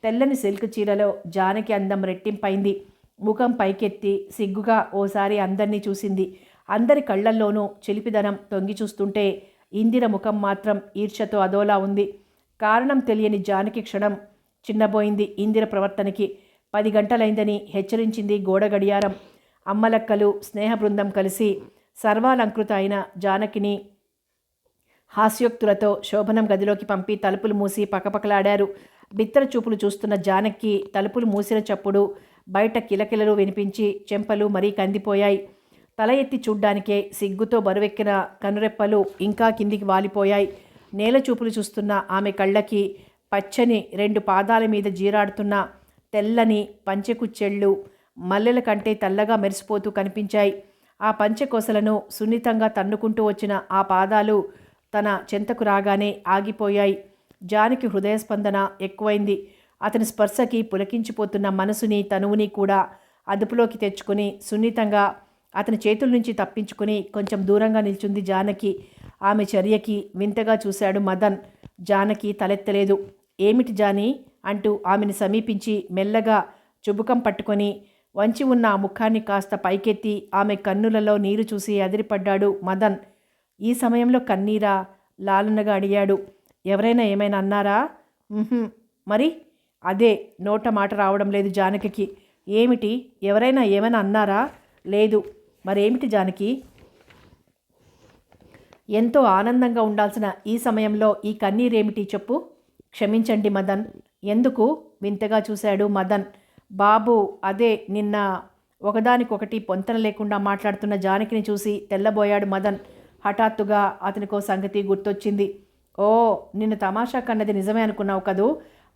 Speaker 1: తెల్లని సిల్క్ చీరలో జానకి అందం రెట్టింపైంది. ముఖం పైకెత్తి సిగ్గుగా ఓసారి అందరినీ చూసింది. అందరి కళ్లల్లోనూ చిలిపిదనం తొంగి చూస్తుంటే ఇందిర ముఖం మాత్రం ఈర్ష్యతో అదోలా ఉంది. కారణం తెలియని జానకి క్షణం చిన్నబోయింది ఇందిర ప్రవర్తనకి. 10 గంటలైందని హెచ్చరించింది గోడ గడియారం. అమ్మలక్కలు, స్నేహ బృందం కలిసి సర్వాలంకృత అయిన జానకిని హాస్యోక్తులతో శోభనం గదిలోకి పంపి తలుపులు మూసి పకపకలాడారు. బిత్తర చూపులు చూస్తున్న జానకి తలుపులు మూసిన చప్పుడు, బయట కిలకిలలు వినిపించి చెంపలు మరీ కందిపోయాయి. తల ఎత్తి చూడ్డానికే సిగ్గుతో బరువెక్కిన కనురెప్పలు ఇంకా కిందికి వాలిపోయాయి. నేల చూపులు చూస్తున్న ఆమె కళ్ళకి పచ్చని 2 పాదాల మీద జీరాడుతున్న తెల్లని పంచెకుచ్చెళ్ళు మల్లెల కంటే తెల్లగా మెరిసిపోతూ కనిపించాయి. ఆ పంచెకొసలను సున్నితంగా తన్నుకుంటూ వచ్చిన ఆ పాదాలు తన చెంతకు రాగానే ఆగిపోయాయి. జానకి హృదయస్పందన ఎక్కువైంది. అతని స్పర్శకి పులకించిపోతున్న మనసుని, తనువుని కూడా అదుపులోకి తెచ్చుకుని సున్నితంగా అతని చేతుల నుంచి తప్పించుకుని కొంచెం దూరంగా నిల్చుంది జానకి. ఆమె చర్యకి వింతగా చూశాడు మదన్. జానకి తలెత్తలేదు. ఏమిటి జానీ అంటూ ఆమెను సమీపించి మెల్లగా చుబుకం పట్టుకొని వంచి ఉన్న ఆ ముఖాన్ని కాస్త పైకెత్తి ఆమె కన్నులలో నీరు చూసి అదిరిపడ్డాడు మదన్. ఈ సమయంలో కన్నీరా? లాలనగా అడిగాడు. ఎవరైనా ఏమైనా అన్నారా? మరి? అదే నోట మాట రావడం లేదు జానకి. ఏమిటి, ఎవరైనా ఏమైనా అన్నారా? లేదు. మరేమిటి జానకి? ఎంతో ఆనందంగా ఉండాల్సిన ఈ సమయంలో ఈ కన్నీరేమిటి చెప్పు? క్షమించండి మదన్. ఎందుకు? వింతగా చూశాడు మదన్. బాబు, అదే నిన్న ఒకదానికొకటి పొంతన లేకుండా మాట్లాడుతున్న జానకిని చూసి తెల్లబోయాడు మదన్. హఠాత్తుగా అతనికో సంగతి గుర్తొచ్చింది. ఓ, నిన్ను తమాషా కన్నది నిజమే అనుకున్నావు కదూ?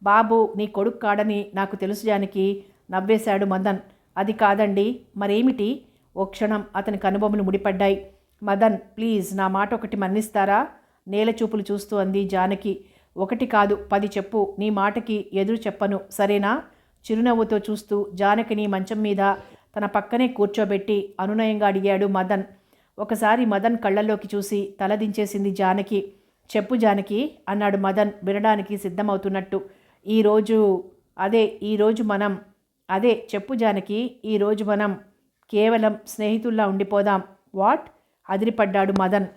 Speaker 1: బాబు నీ కొడుకు కాడని నాకు తెలుసు జానకి నవ్వేశాడు మదన్. అది కాదండి. మరేమిటి? ఓ క్షణం అతని కనుబొమ్మలు ముడిపడ్డాయి. మదన్, ప్లీజ్ నా మాట ఒకటి మన్నిస్తారా? నేల చూపులు చూస్తూ అంది జానకి. 1 కాదు 10 చెప్పు, నీ మాటకి ఎదురు చెప్పను, సరేనా? చిరునవ్వుతో చూస్తూ జానకిని మంచం మీద తన పక్కనే కూర్చోబెట్టి అనునయంగా అడిగాడు మదన్. ఒకసారి మదన్ కళ్ళల్లోకి చూసి తలదించేసింది జానకి. చెప్పు జానకి అన్నాడు మదన్ వినడానికి సిద్ధమవుతున్నట్టు. అదే చెప్పు జానకి, ఈరోజు మనం కేవలం స్నేహితుల్లా ఉండిపోదాం. వాట్? అదిరిపడ్డాడు మదన్.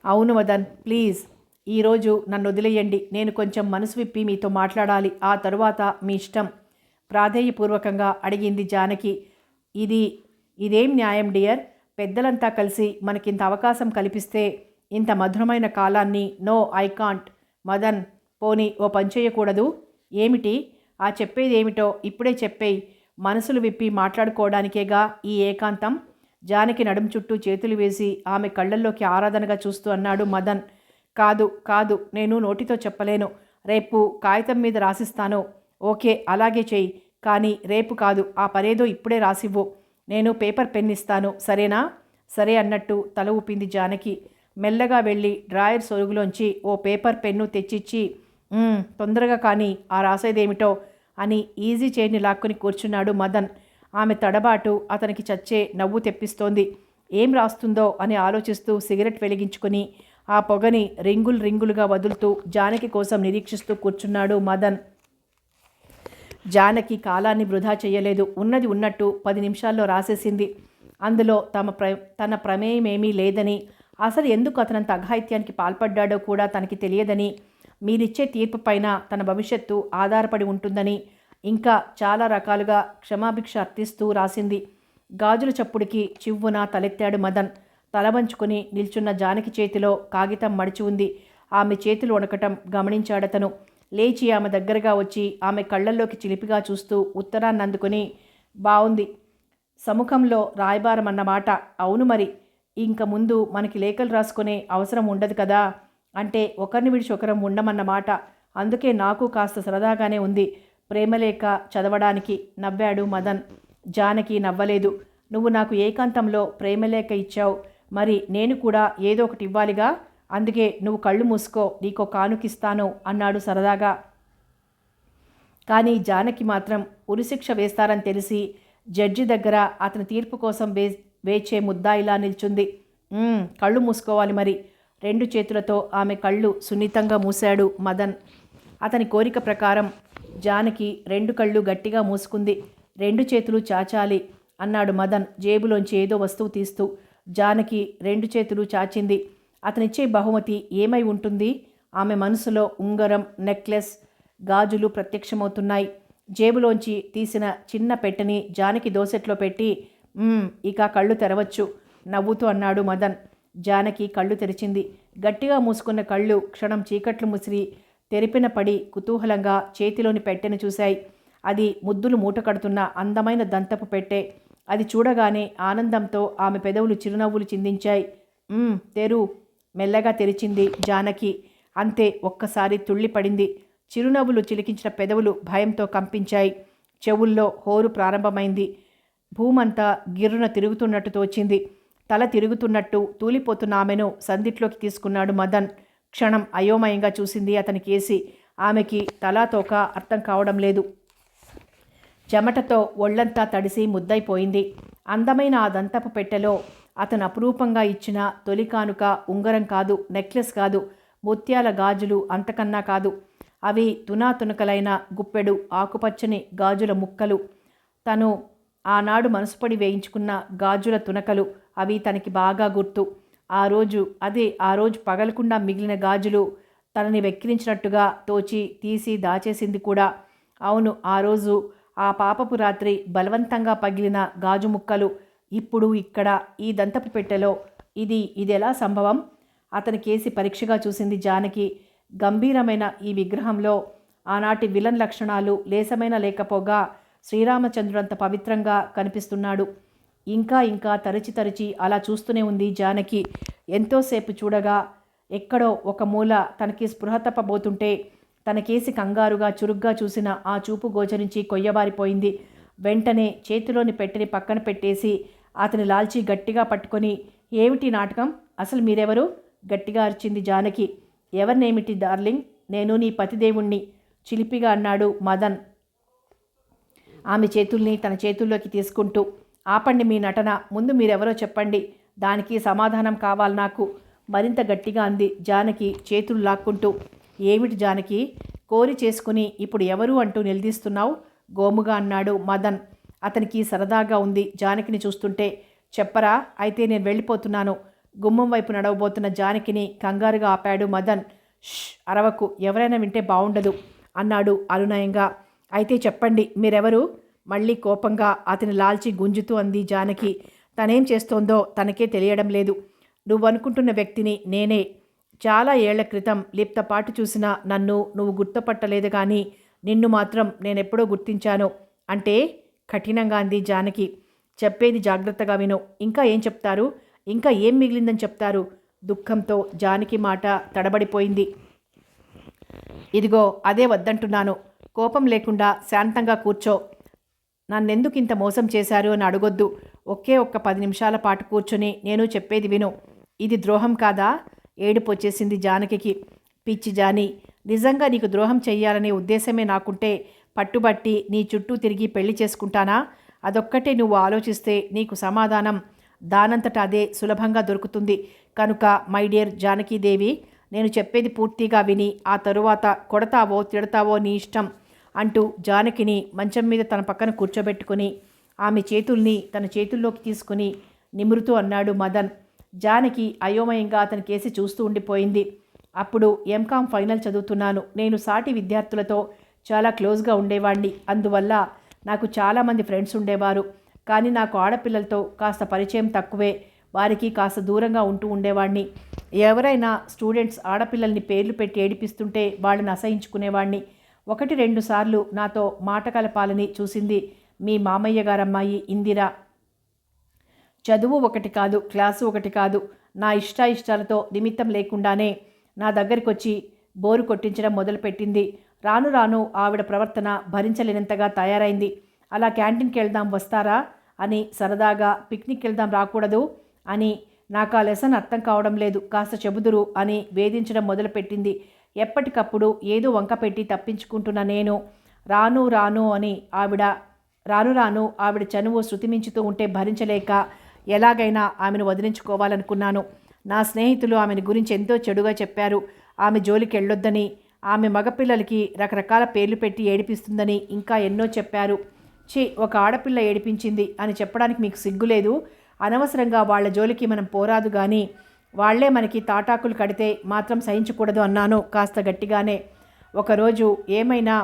Speaker 1: అవును మదన్, ప్లీజ్ ఈరోజు నన్ను వదిలేయండి. నేను కొంచెం మనసు విప్పి మీతో మాట్లాడాలి. ఆ తరువాత మీ ఇష్టం ప్రాధేయపూర్వకంగా అడిగింది జానకి. ఇది ఇదేం న్యాయం డియర్? పెద్దలంతా కలిసి మనకింత అవకాశం కల్పిస్తే ఇంత మధురమైన కాలాన్ని నో ఐ కాంట్. మదన్, పోనీ ఓ పని చేయకూడదు? ఏమిటి? ఆ చెప్పేదేమిటో ఇప్పుడే చెప్పేయి. మనసులు విప్పి మాట్లాడుకోవడానికేగా ఈ ఏకాంతం. జానకి నడుం చుట్టూ చేతులు వేసి ఆమె కళ్ళల్లోకి ఆరాధనగా చూస్తూ అన్నాడు మదన్. కాదు కాదు, నేను నోటితో చెప్పలేను. రేపు కాగితం మీద రాసిస్తాను. ఓకే, అలాగే చెయ్యి. కానీ రేపు కాదు, ఆ పనేదో ఇప్పుడే రాసివ్వు. నేను పేపర్ పెన్ ఇస్తాను, సరేనా? సరే అన్నట్టు తల ఊపింది జానకి. మెల్లగా వెళ్ళి డ్రాయర్ సొరుగులోంచి ఓ పేపర్ పెన్ను తెచ్చిచ్చి, తొందరగా కానీ ఆ రాసేదేమిటో అని ఈజీ చైర్ని లాక్కుని కూర్చున్నాడు మదన్. ఆమె తడబాటు అతనికి చచ్చే నవ్వు తెప్పిస్తోంది. ఏం రాస్తుందో అని ఆలోచిస్తూ సిగరెట్ వెలిగించుకుని ఆ పొగని రింగులుగా వదులుతూ జానకి కోసం నిరీక్షిస్తూ కూర్చున్నాడు మదన్. జానకి కాలాన్ని వృధా చేయలేదు. ఉన్నది ఉన్నట్టు 10 నిమిషాల్లో రాసేసింది. అందులో తన ప్రమేయమేమీ లేదని, అసలు ఎందుకు అతనంత అఘాయిత్యానికి పాల్పడ్డాడో కూడా తనకి తెలియదని, మీరిచ్చే తీర్పు పైన తన భవిష్యత్తు ఆధారపడి ఉంటుందని, ఇంకా చాలా రకాలుగా క్షమాభిక్ష అర్థిస్తూ రాసింది. గాజుల చప్పుడికి చివ్వున తలెత్తాడు మదన్. తలవంచుకుని నిల్చున్న జానకి చేతిలో కాగితం మడిచి ఉంది. ఆమె చేతులు వణకటం గమనించాడతను. లేచి ఆమె దగ్గరగా వచ్చి ఆమె కళ్ళల్లోకి చిలిపిగా చూస్తూ ఉత్తరాన్ని అందుకుని, బావుంది, సముఖంలో రాయబారమన్నమాట. అవును మరి, ఇంక ముందు మనకి లేఖలు రాసుకునే అవసరం ఉండదు కదా. అంటే ఒకరిని విడిచి ఒకరం ఉండమన్నమాట. అందుకే నాకు కాస్త సరదాగానే ఉంది ప్రేమలేఖ చదవడానికి, నవ్వాడు మదన్. జానకి నవ్వలేదు. నువ్వు నాకు ఏకాంతంలో ప్రేమలేఖ ఇచ్చావు, మరి నేను కూడా ఏదో ఒకటి ఇవ్వాలిగా. అందుకే నువ్వు కళ్ళు మూసుకో, నీకో కానుకిస్తాను అన్నాడు సరదాగా. కానీ జానకి మాత్రం ఉరిశిక్ష వేస్తారని తెలిసి జడ్జి దగ్గర అతని తీర్పు కోసం వేచే ముద్దాయిలా నిల్చుంది. కళ్ళు మూసుకోవాలి మరి. 2 చేతులతో ఆమె కళ్ళు సున్నితంగా మూశాడు మదన్. అతని కోరిక ప్రకారం జానకి 2 కళ్ళు గట్టిగా మూసుకుంది. 2 చేతులు చాచాలి అన్నాడు మదన్ జేబులోంచి ఏదో వస్తువు తీస్తూ. జానకి 2 చేతులు చాచింది. అతనిచ్చే బహుమతి ఏమై ఉంటుంది? ఆమె మనసులో ఉంగరం, నెక్లెస్, గాజులు ప్రత్యక్షమవుతున్నాయి. జేబులోంచి తీసిన చిన్న పెట్టెని జానకి దోసెట్లో పెట్టి, ఇక కళ్ళు తెరవచ్చు నవ్వుతూ అన్నాడు మదన్. జానకి కళ్ళు తెరిచింది. గట్టిగా మూసుకున్న కళ్ళు క్షణం చీకట్లు ముసిరి తెరిపిన పడి కుతూహలంగా చేతిలోని పెట్టెను చూశాయి. అది ముద్దులు మూట కడుతున్న అందమైన దంతపు పెట్టె. అది చూడగానే ఆనందంతో ఆమె పెదవులు చిరునవ్వులు చిందించాయి. తెరు, మెల్లగా తెరిచింది జానకి. అంతే, ఒక్కసారి తుళ్ళిపడింది. చిరునవ్వులు చిలికించిన పెదవులు భయంతో కంపించాయి. చెవుల్లో హోరు ప్రారంభమైంది. భూమంతా గిర్రున తిరుగుతున్నట్టు తోచింది. తల తిరుగుతున్నట్టు తూలిపోతున్న ఆమెను సందిట్లోకి తీసుకున్నాడు మదన్. క్షణం అయోమయంగా చూసింది అతని కేసి. ఆమెకి తలాతోక అర్థం కావడం లేదు. చెమటతో ఒళ్లంతా తడిసి ముద్దైపోయింది. అందమైన ఆ దంతపు పెట్టెలో అతను అపురూపంగా ఇచ్చిన తొలి కానుక ఉంగరం కాదు, నెక్లెస్ కాదు, ముత్యాల గాజులు అంతకన్నా కాదు. అవి తునాతునకలైన గుప్పెడు ఆకుపచ్చని గాజుల ముక్కలు. తను ఆనాడు మనసుపడి వేయించుకున్న గాజుల తునకలు. అవి తనకి బాగా గుర్తు. ఆ రోజు పగలకుండా మిగిలిన గాజులు తనని వెక్కిరించినట్టుగా తోచి తీసి దాచేసింది కూడా. అవును, ఆ రోజు ఆ పాపపు రాత్రి బలవంతంగా పగిలిన గాజు ముక్కలు ఇప్పుడు ఇక్కడ ఈ దంతపు పెట్టెలో. ఇది ఎలా సంభవం? అతని కేసి పరీక్షగా చూసింది జానకి. గంభీరమైన ఈ విగ్రహంలో ఆనాటి విలన్ లక్షణాలు లేసమైన లేకపోగా శ్రీరామచంద్రుడంత పవిత్రంగా కనిపిస్తున్నాడు. ఇంకా తరచి అలా చూస్తూనే ఉంది జానకి. ఎంతోసేపు చూడగా ఎక్కడో ఒక మూల తనకి స్పృహ తప్పబోతుంటే తనకేసి కంగారుగా చురుగ్గా చూసిన ఆ చూపు గోచరించి కొయ్యబారిపోయింది. వెంటనే చేతిలోని పెట్టెని పక్కన పెట్టేసి అతని లాల్చి గట్టిగా పట్టుకొని, ఏమిటి నాటకం? అసలు మీరెవరు? గట్టిగా అరిచింది జానకి. ఎవరినేమిటి డార్లింగ్, నేను నీ పతిదేవుణ్ణి చిలిపిగా అన్నాడు మదన్ ఆమె చేతుల్ని తన చేతుల్లోకి తీసుకుంటూ. ఆపండి మీ నటన, ముందు మీరెవరో చెప్పండి, దానికి సమాధానం కావాలి నాకు, మరింత గట్టిగా అంది జానకి చేతులు లాక్కుంటూ. ఏమిటి జానకి, కోరి చేసుకుని ఇప్పుడు ఎవరు అంటూ నిలదీస్తున్నావు? గోముగా అన్నాడు మదన్. అతనికి సరదాగా ఉంది జానకిని చూస్తుంటే. చెప్పరా, అయితే నేను వెళ్ళిపోతున్నాను. గుమ్మం వైపు నడవబోతున్న జానకిని కంగారుగా ఆపాడు మదన్. ష్, అరవకు, ఎవరైనా వింటే బాగుండదు అన్నాడు అనునయంగా. అయితే చెప్పండి, మీరెవరు? మళ్ళీ కోపంగా అతని లాల్చి గుంజుతూ అంది జానకి. తనేం చేస్తోందో తనకే తెలియడం లేదు. నువ్వనుకుంటున్న వ్యక్తిని నేనే. చాలా ఏళ్ల క్రితం లిప్తపాటు చూసిన నన్ను నువ్వు గుర్తుపట్టలేదు, కానీ నిన్ను మాత్రం నేనెప్పుడో గుర్తించాను. అంటే? కఠినంగా అంది జానకి. చెప్పేది జాగ్రత్తగా విను. ఇంకా ఏం చెప్తారు? ఇంకా ఏం మిగిలిందని చెప్తారు? దుఃఖంతో జానకి మాట తడబడిపోయింది. ఇదిగో అదే వద్దంటున్నాను. కోపం లేకుండా శాంతంగా కూర్చో. నన్నెందుకు ఇంత మోసం చేశారు అని అడగొద్దు. ఒకే ఒక్క 10 నిమిషాల పాటు కూర్చొని నేను చెప్పేది విను. ఇది ద్రోహం కాదా? ఏడుపు వచ్చేసింది జానకి. పిచ్చి జాని, నిజంగా నీకు ద్రోహం చెయ్యాలనే ఉద్దేశమే నాకుంటే పట్టుబట్టి నీ చుట్టూ తిరిగి పెళ్లి చేసుకుంటానా? అదొక్కటే నువ్వు ఆలోచిస్తే నీకు సమాధానం దానంతట అదే సులభంగా దొరుకుతుంది. కనుక మై డియర్ జానకీదేవి, నేను చెప్పేది పూర్తిగా విని ఆ తరువాత కొడతావో తిడతావో నీ ఇష్టం అంటూ జానకిని మంచం మీద తన పక్కన కూర్చోబెట్టుకుని ఆమె చేతుల్ని తన చేతుల్లోకి తీసుకుని నిమురుతూ అన్నాడు మదన్. జానకి అయోమయంగా అతని కేసి చూస్తూ ఉండిపోయింది. అప్పుడు ఎంకామ్ ఫైనల్ చదువుతున్నాను. నేను సాటి విద్యార్థులతో చాలా క్లోజ్గా ఉండేవాడిని. అందువల్ల నాకు చాలామంది ఫ్రెండ్స్ ఉండేవారు. కానీ నాకు ఆడపిల్లలతో కాస్త పరిచయం తక్కువే. వారికి కాస్త దూరంగా ఉంటూ ఉండేవాడిని. ఎవరైనా స్టూడెంట్స్ ఆడపిల్లల్ని పేర్లు పెట్టి ఏడిపిస్తుంటే వాళ్ళని అసహించుకునేవాడిని. 1-2 సార్లు నాతో మాట కలపాలని చూసింది మీ మామయ్య గారమ్మాయి ఇందిర. చదువు ఒకటి కాదు, క్లాసు ఒకటి కాదు, నా ఇష్టాయిష్టాలతో నిమిత్తం లేకుండానే నా దగ్గరికి వచ్చి బోరు కొట్టించడం మొదలుపెట్టింది. రాను రాను ఆవిడ ప్రవర్తన భరించలేనంతగా తయారైంది. అలా క్యాంటీన్కి వెళ్దాం వస్తారా అని సరదాగా, పిక్నిక్ వెళ్దాం రాకూడదు అని, నాకు ఆ లెసన్ అర్థం కావడం లేదు, కాస్త చెబుదురు అని వేధించడం మొదలుపెట్టింది. ఎప్పటికప్పుడు ఏదో వంక పెట్టి తప్పించుకుంటున్న నేను రాను రాను ఆవిడ చనువు శృతిమించుతూ ఉంటే భరించలేక ఎలాగైనా ఆమెను వదిలించుకోవాలనుకున్నాను. నా స్నేహితులు ఆమెను గురించి ఎంతో చెడుగా చెప్పారు. ఆమె జోలికి వెళ్ళొద్దని, ఆమె మగపిల్లలకి రకరకాల పేర్లు పెట్టి ఏడిపిస్తుందని ఇంకా ఎన్నో చెప్పారు. ఒక ఆడపిల్ల ఏడిపించింది అని చెప్పడానికి మీకు సిగ్గులేదు? అనవసరంగా వాళ్ళ జోలికి మనం పోరాదు, కానీ వాళ్లే మనకి తాటాకులు కడితే మాత్రం సహించకూడదు అన్నాను కాస్త గట్టిగానే. ఒకరోజు ఏమైనా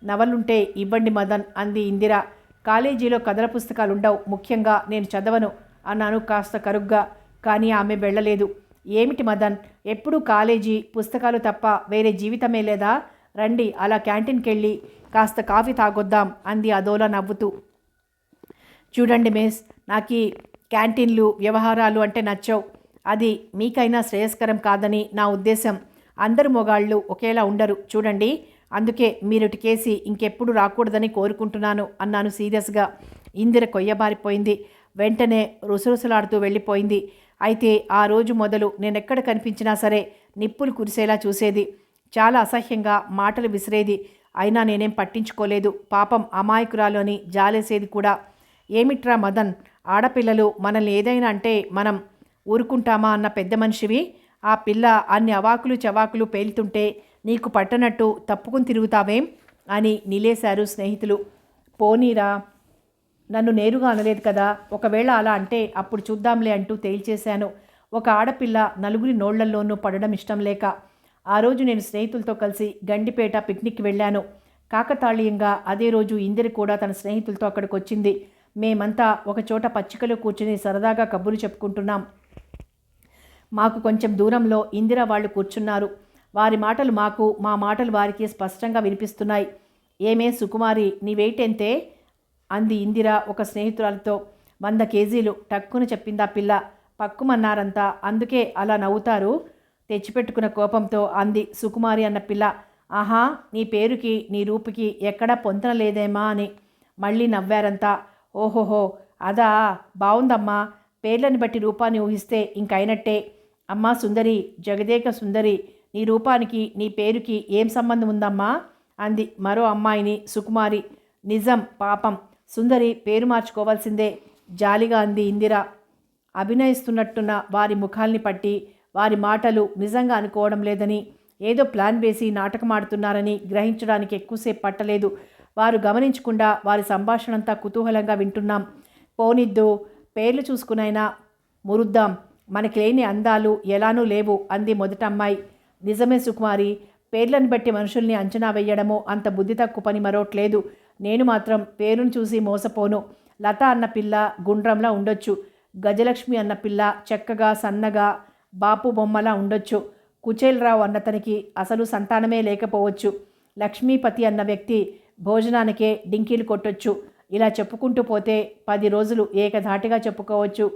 Speaker 1: నవలుంటే ఇవ్వండి మదన్ అంది ఇందిర. కాలేజీలో కథల పుస్తకాలు ఉండవు, ముఖ్యంగా నేను చదవను అన్నాను కాస్త కరుగ్గా. కానీ ఆమె వెళ్ళలేదు. ఏమిటి మదన్, ఎప్పుడూ కాలేజీ పుస్తకాలు తప్ప వేరే జీవితమే లేదా? రండి అలా క్యాంటీన్కి వెళ్ళి కాస్త కాఫీ తాగొద్దాం అంది అదోలా నవ్వుతూ. చూడండి మిస్, నాకు ఈ క్యాంటీన్లు వ్యవహారాలు అంటే నచ్చవు. అది మీకైనా శ్రేయస్కరం కాదని నా ఉద్దేశం. అందరు మొగాళ్ళు ఒకేలా ఉండరు చూడండి. అందుకే మీరుటి కేసి ఇంకెప్పుడు రాకూడదని కోరుకుంటున్నాను అన్నాను సీరియస్గా. ఇందిర కొయ్యబారిపోయింది. వెంటనే రుసరుసలాడుతూ వెళ్ళిపోయింది. అయితే ఆ రోజు మొదలు నేనెక్కడ కనిపించినా సరే నిప్పులు కురిసేలా చూసేది. చాలా అసహ్యంగా మాటలు విసిరేది. అయినా నేనేం పట్టించుకోలేదు. పాపం అమాయకురాలు అని జాలేసేది కూడా. ఏమిట్రా మదన్, ఆడపిల్లలు మనల్ని ఏదైనా అంటే మనం ఊరుకుంటామా అన్న పెద్ద మనిషివి. ఆ పిల్ల అన్ని అవాకులు చవాకులు పేలుతుంటే నీకు పట్టనట్టు తప్పుకుని తిరుగుతావేం అని నిలేశారు స్నేహితులు. పోనీరా, నన్ను నేరుగా అనలేదు కదా. ఒకవేళ అలా అంటే అప్పుడు చూద్దాంలే అంటూ తేల్చేశాను. ఒక ఆడపిల్ల నలుగురి నోళ్లల్లోనూ పడడం ఇష్టం లేక ఆ రోజు నేను స్నేహితులతో కలిసి గండిపేట పిక్నిక్కి వెళ్ళాను. కాకతాళీయంగా అదే రోజు ఇందిర కూడా తన స్నేహితులతో అక్కడికి వచ్చింది. మేమంతా ఒకచోట పచ్చికలో కూర్చుని సరదాగా కబుర్లు చెప్పుకుంటున్నాం. మాకు కొంచెం దూరంలో ఇందిర వాళ్ళు కూర్చున్నారు. వారి మాటలు మాకు, మా మాటలు వారికి స్పష్టంగా వినిపిస్తున్నాయి. ఏమే సుకుమారి, నీ వెయిట్ ఎంతే అంది ఇందిర ఒక స్నేహితురాలతో. 100 కేజీలు టక్కున చెప్పిందా పిల్ల. పక్కుమన్నారంతా. అందుకే అలా నవ్వుతారు తెచ్చిపెట్టుకున్న కోపంతో అంది సుకుమారి అన్న పిల్ల. ఆహా, నీ పేరుకి నీ రూపుకి ఎక్కడా పొంతన లేదేమా అని మళ్ళీ నవ్వారంతా. ఓహోహో, అదా, బావుందమ్మా. పేర్లను బట్టి రూపాన్ని ఊహిస్తే ఇంకైనట్టే. అమ్మా సుందరి, జగదేక సుందరి, నీ రూపానికి నీ పేరుకి ఏం సంబంధం ఉందమ్మా అంది మరో అమ్మాయిని సుకుమారి. నిజం, పాపం సుందరి పేరు మార్చుకోవాల్సిందే జాలిగా అంది ఇందిర. అభినయిస్తున్నట్టున్న వారి ముఖాల్ని పట్టి వారి మాటలు నిజంగా అనుకోవడం లేదని, ఏదో ప్లాన్ వేసి నాటకమాడుతున్నారని గ్రహించడానికి ఎక్కువసేపు పట్టలేదు. వారు గమనించకుండా వారి సంభాషణంతా కుతూహలంగా వింటున్నాం. పోనిద్దు, పేర్లు చూసుకునైనా మురుద్దాం. మనకి లేని అందాలు ఎలానూ లేవు అంది మొదట అమ్మాయి. నిజమే సుకుమారి, పేర్లను బట్టి మనుషుల్ని అంచనా వేయడము అంత బుద్ధి తక్కువ పని మరోట్లేదు. నేను మాత్రం పేరును చూసి మోసపోను. లత అన్న పిల్ల గుండ్రంలా ఉండొచ్చు, గజలక్ష్మి అన్న పిల్ల చక్కగా సన్నగా బాపు బొమ్మలా ఉండొచ్చు, కుచేలరావు అన్నతనికి అసలు సంతానమే లేకపోవచ్చు, లక్ష్మీపతి అన్న వ్యక్తి భోజనానికే డింకీలు కొట్టొచ్చు. ఇలా చెప్పుకుంటూ పోతే 10 రోజులు ఏకధాటిగా చెప్పుకోవచ్చు.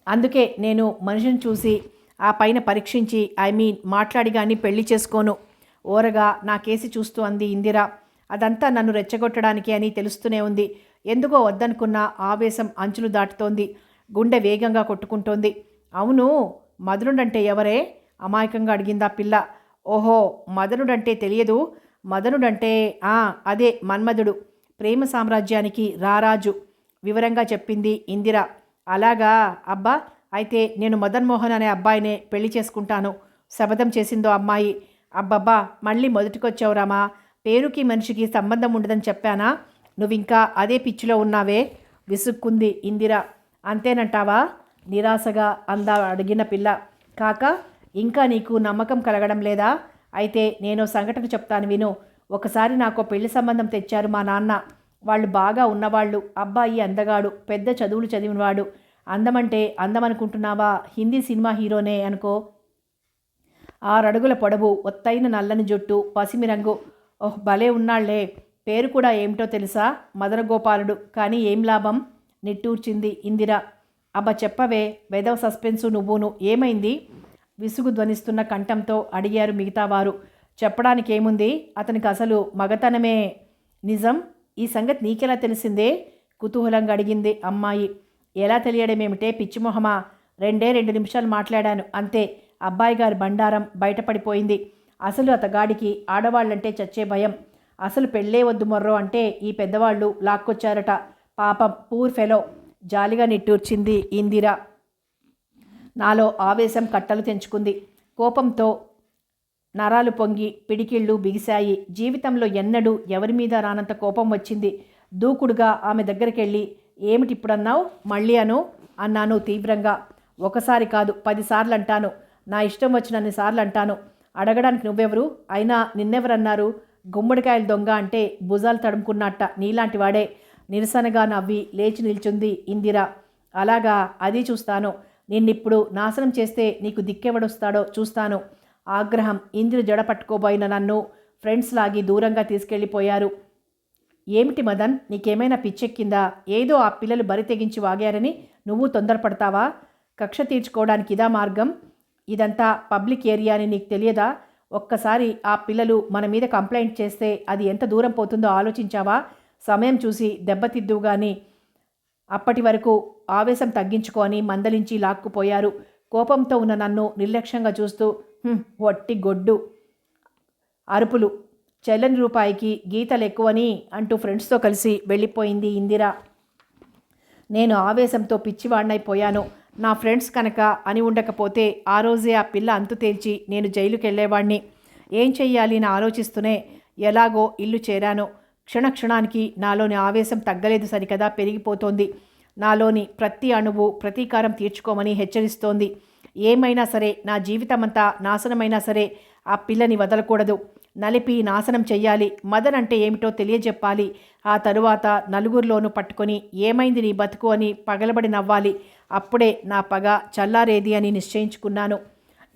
Speaker 1: అందుకే నేను మనిషిని చూసి ఆ పైన పరీక్షించి మాట్లాడి కానీ పెళ్లి చేసుకోను. ఓరగా నా కేసి చూస్తూ అంది ఇందిర. అదంతా నన్ను రెచ్చగొట్టడానికి అని తెలుస్తూనే ఉంది. ఎందుకో వద్దనుకున్న ఆవేశం అంచులు దాటుతోంది. గుండె వేగంగా కొట్టుకుంటోంది. అవును, మదనుడంటే ఎవరే? అమాయకంగా అడిగిందా పిల్ల. ఓహో, మదనుడంటే తెలియదు. మదనుడంటే అదే మన్మధుడు, ప్రేమ సామ్రాజ్యానికి రారాజు, వివరంగా చెప్పింది ఇందిర. అలాగా, అబ్బా, అయితే నేను మదన్మోహన్ అనే అబ్బాయినే పెళ్లి చేసుకుంటాను శపథం చేసిందో అమ్మాయి. అబ్బబ్బా, మళ్ళీ మొదటికొచ్చావు రామా. పేరుకి మనిషికి సంబంధం ఉండదని చెప్పానా? నువ్వింకా అదే పిచ్చిలో ఉన్నావే విసుక్కుంది ఇందిర. అంతేనంటావా? నిరాశగా అడిగిన పిల్ల. కాక ఇంకా నీకు నమ్మకం కలగడం లేదా? అయితే నేను సంఘటన చెప్తాను విను. ఒకసారి నాకు పెళ్లి సంబంధం తెచ్చారు మా నాన్న. వాళ్ళు బాగా ఉన్నవాళ్ళు. అబ్బాయి అందగాడు, పెద్ద చదువులు చదివినవాడు. అందమంటే అందమనుకుంటున్నావా? హిందీ సినిమా హీరోనే అనుకో. 6 అడుగుల పొడవు, ఒత్తైన నల్లని జుట్టు, పసిమి రంగు. ఓహ్, భలే ఉన్నాళ్లే. పేరు కూడా ఏమిటో తెలుసా? మదనగోపాలుడు. కానీ ఏం లాభం? నిట్టూర్చింది ఇందిర. అబ్బా చెప్పవే, వెదవ సస్పెన్సు నువ్వును. ఏమైంది? విసుగు ధ్వనిస్తున్న కంఠంతో అడిగారు మిగతావారు. చెప్పడానికేముంది, అతనికి అసలు మగతనమే. నిజం? ఈ సంగతి నీకెలా తెలిసిందే? కుతూహలంగా అడిగింది అమ్మాయి. ఎలా తెలియడమేమిటే పిచ్చిమొహమా? 2 నిమిషాలు మాట్లాడాను అంతే. అబ్బాయి గారి బండారం బయటపడిపోయింది. అసలు అతగాడికి ఆడవాళ్ళంటే చచ్చే భయం. అసలు పెళ్ళే వద్దు మొర్రో అంటే ఈ పెద్దవాళ్ళు లాక్కొచ్చారట. పాపం, పూర్ ఫెలో. జాలిగా నిట్టూర్చింది ఇందిర. నాలో ఆవేశం కట్టలు తెంచుకుంది. కోపంతో నరాలు పొంగి పిడికిళ్ళు బిగిశాయి. జీవితంలో ఎన్నడూ ఎవరి మీద రానంత కోపం వచ్చింది. దూకుడుగా ఆమె దగ్గరికెళ్ళి, ఏమిటిప్పుడన్నావు? మళ్ళీ అన్నాను తీవ్రంగా. ఒకసారి కాదు, 10 సార్లు అంటాను. నా ఇష్టం వచ్చినన్ని సార్లు అంటాను. అడగడానికి నువ్వెవరు? అయినా నిన్నెవరన్నారు? గుమ్మడికాయల దొంగ అంటే భుజాలు తడుముకున్నట్ట నీలాంటి వాడే. నిరసనగా నవ్వి లేచి నిల్చుంది ఇందిర. అలాగా, అది చూస్తాను. నిన్నిప్పుడు నాశనం చేస్తే నీకు దిక్కెవడొస్తాడో చూస్తాను. ఆగ్రహం. ఇందిర జడ పట్టుకోబోయిన నన్ను ఫ్రెండ్స్ లాగి దూరంగా తీసుకెళ్ళిపోయారు. ఏమిటి మదన్, నీకేమైనా పిచ్చెక్కిందా? ఏదో ఆ పిల్లలు బరి తెగించి వాగారని నువ్వు తొందరపడతావా? కక్ష తీర్చుకోవడానికి ఇదా మార్గం? ఇదంతా పబ్లిక్ ఏరియా అని నీకు తెలియదా? ఒక్కసారి ఆ పిల్లలు మన మీద కంప్లైంట్ చేస్తే అది ఎంత దూరం పోతుందో ఆలోచించావా? సమయం చూసి దెబ్బతిద్దువు గాని. అప్పటి వరకు ఆవేశం తగ్గించుకొని మందలించి లాక్కుపోయారు. కోపంతో ఉన్న నన్ను నిర్లక్ష్యంగా చూస్తూ వట్టి గొడ్డు అరుపులు. చెల్లని రూపాయికి గీతలు ఎక్కువని అంటూ ఫ్రెండ్స్తో కలిసి వెళ్ళిపోయింది ఇందిర. నేను ఆవేశంతో పిచ్చివాడినైపోయాను. నా ఫ్రెండ్స్ కనుక అని ఉండకపోతే ఆ రోజే ఆ పిల్ల అంతు తేల్చి నేను జైలుకి వెళ్ళేవాడిని. ఏం చెయ్యాలి అని ఆలోచిస్తూనే ఎలాగో ఇల్లు చేరాను. క్షణక్షణానికి నాలోని ఆవేశం తగ్గలేదు సరికదా, పెరిగిపోతోంది. నాలోని ప్రతి అణువు ప్రతీకారం తీర్చుకోమని హెచ్చరిస్తోంది. ఏమైనా సరే, నా జీవితమంతా నాశనమైనా సరే ఆ పిల్లని వదలకూడదు. నలిపి నాశనం చెయ్యాలి. మదన్ అంటే ఏమిటో తెలియజెప్పాలి. ఆ తరువాత నలుగురిలోనూ పట్టుకొని ఏమైంది నీ బతుకు అని పగలబడి నవ్వాలి. అప్పుడే నా పగ చల్లారేది అని నిశ్చయించుకున్నాను.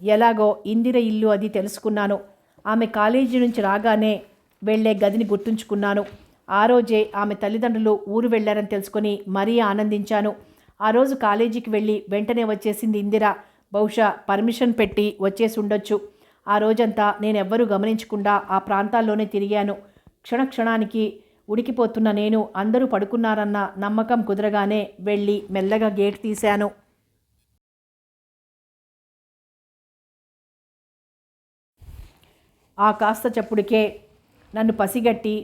Speaker 1: ఎలాగో ఇందిర ఇల్లు అది తెలుసుకున్నాను. ఆమె కాలేజీ నుంచి రాగానే వెళ్లే గదిని గుర్తుంచుకున్నాను. ఆ రోజే ఆమె తల్లిదండ్రులు ఊరు వెళ్లారని తెలుసుకొని మరీ ఆనందించాను. ఆ రోజు కాలేజీకి వెళ్ళి వెంటనే వచ్చేసింది ఇందిర. బహుశా పర్మిషన్ పెట్టి వచ్చేసి ఉండొచ్చు. ఆ రోజంతా నేనెవ్వరూ గమనించకుండా ఆ ప్రాంతాల్లోనే తిరిగాను. క్షణక్షణానికి ఉడికిపోతున్న నేను అందరూ పడుకున్నారన్న నమ్మకం కుదరగానే వెళ్ళి మెల్లగా గేట్ తీశాను. ఆ కాస్త చప్పుడుకే నన్ను పసిగట్టి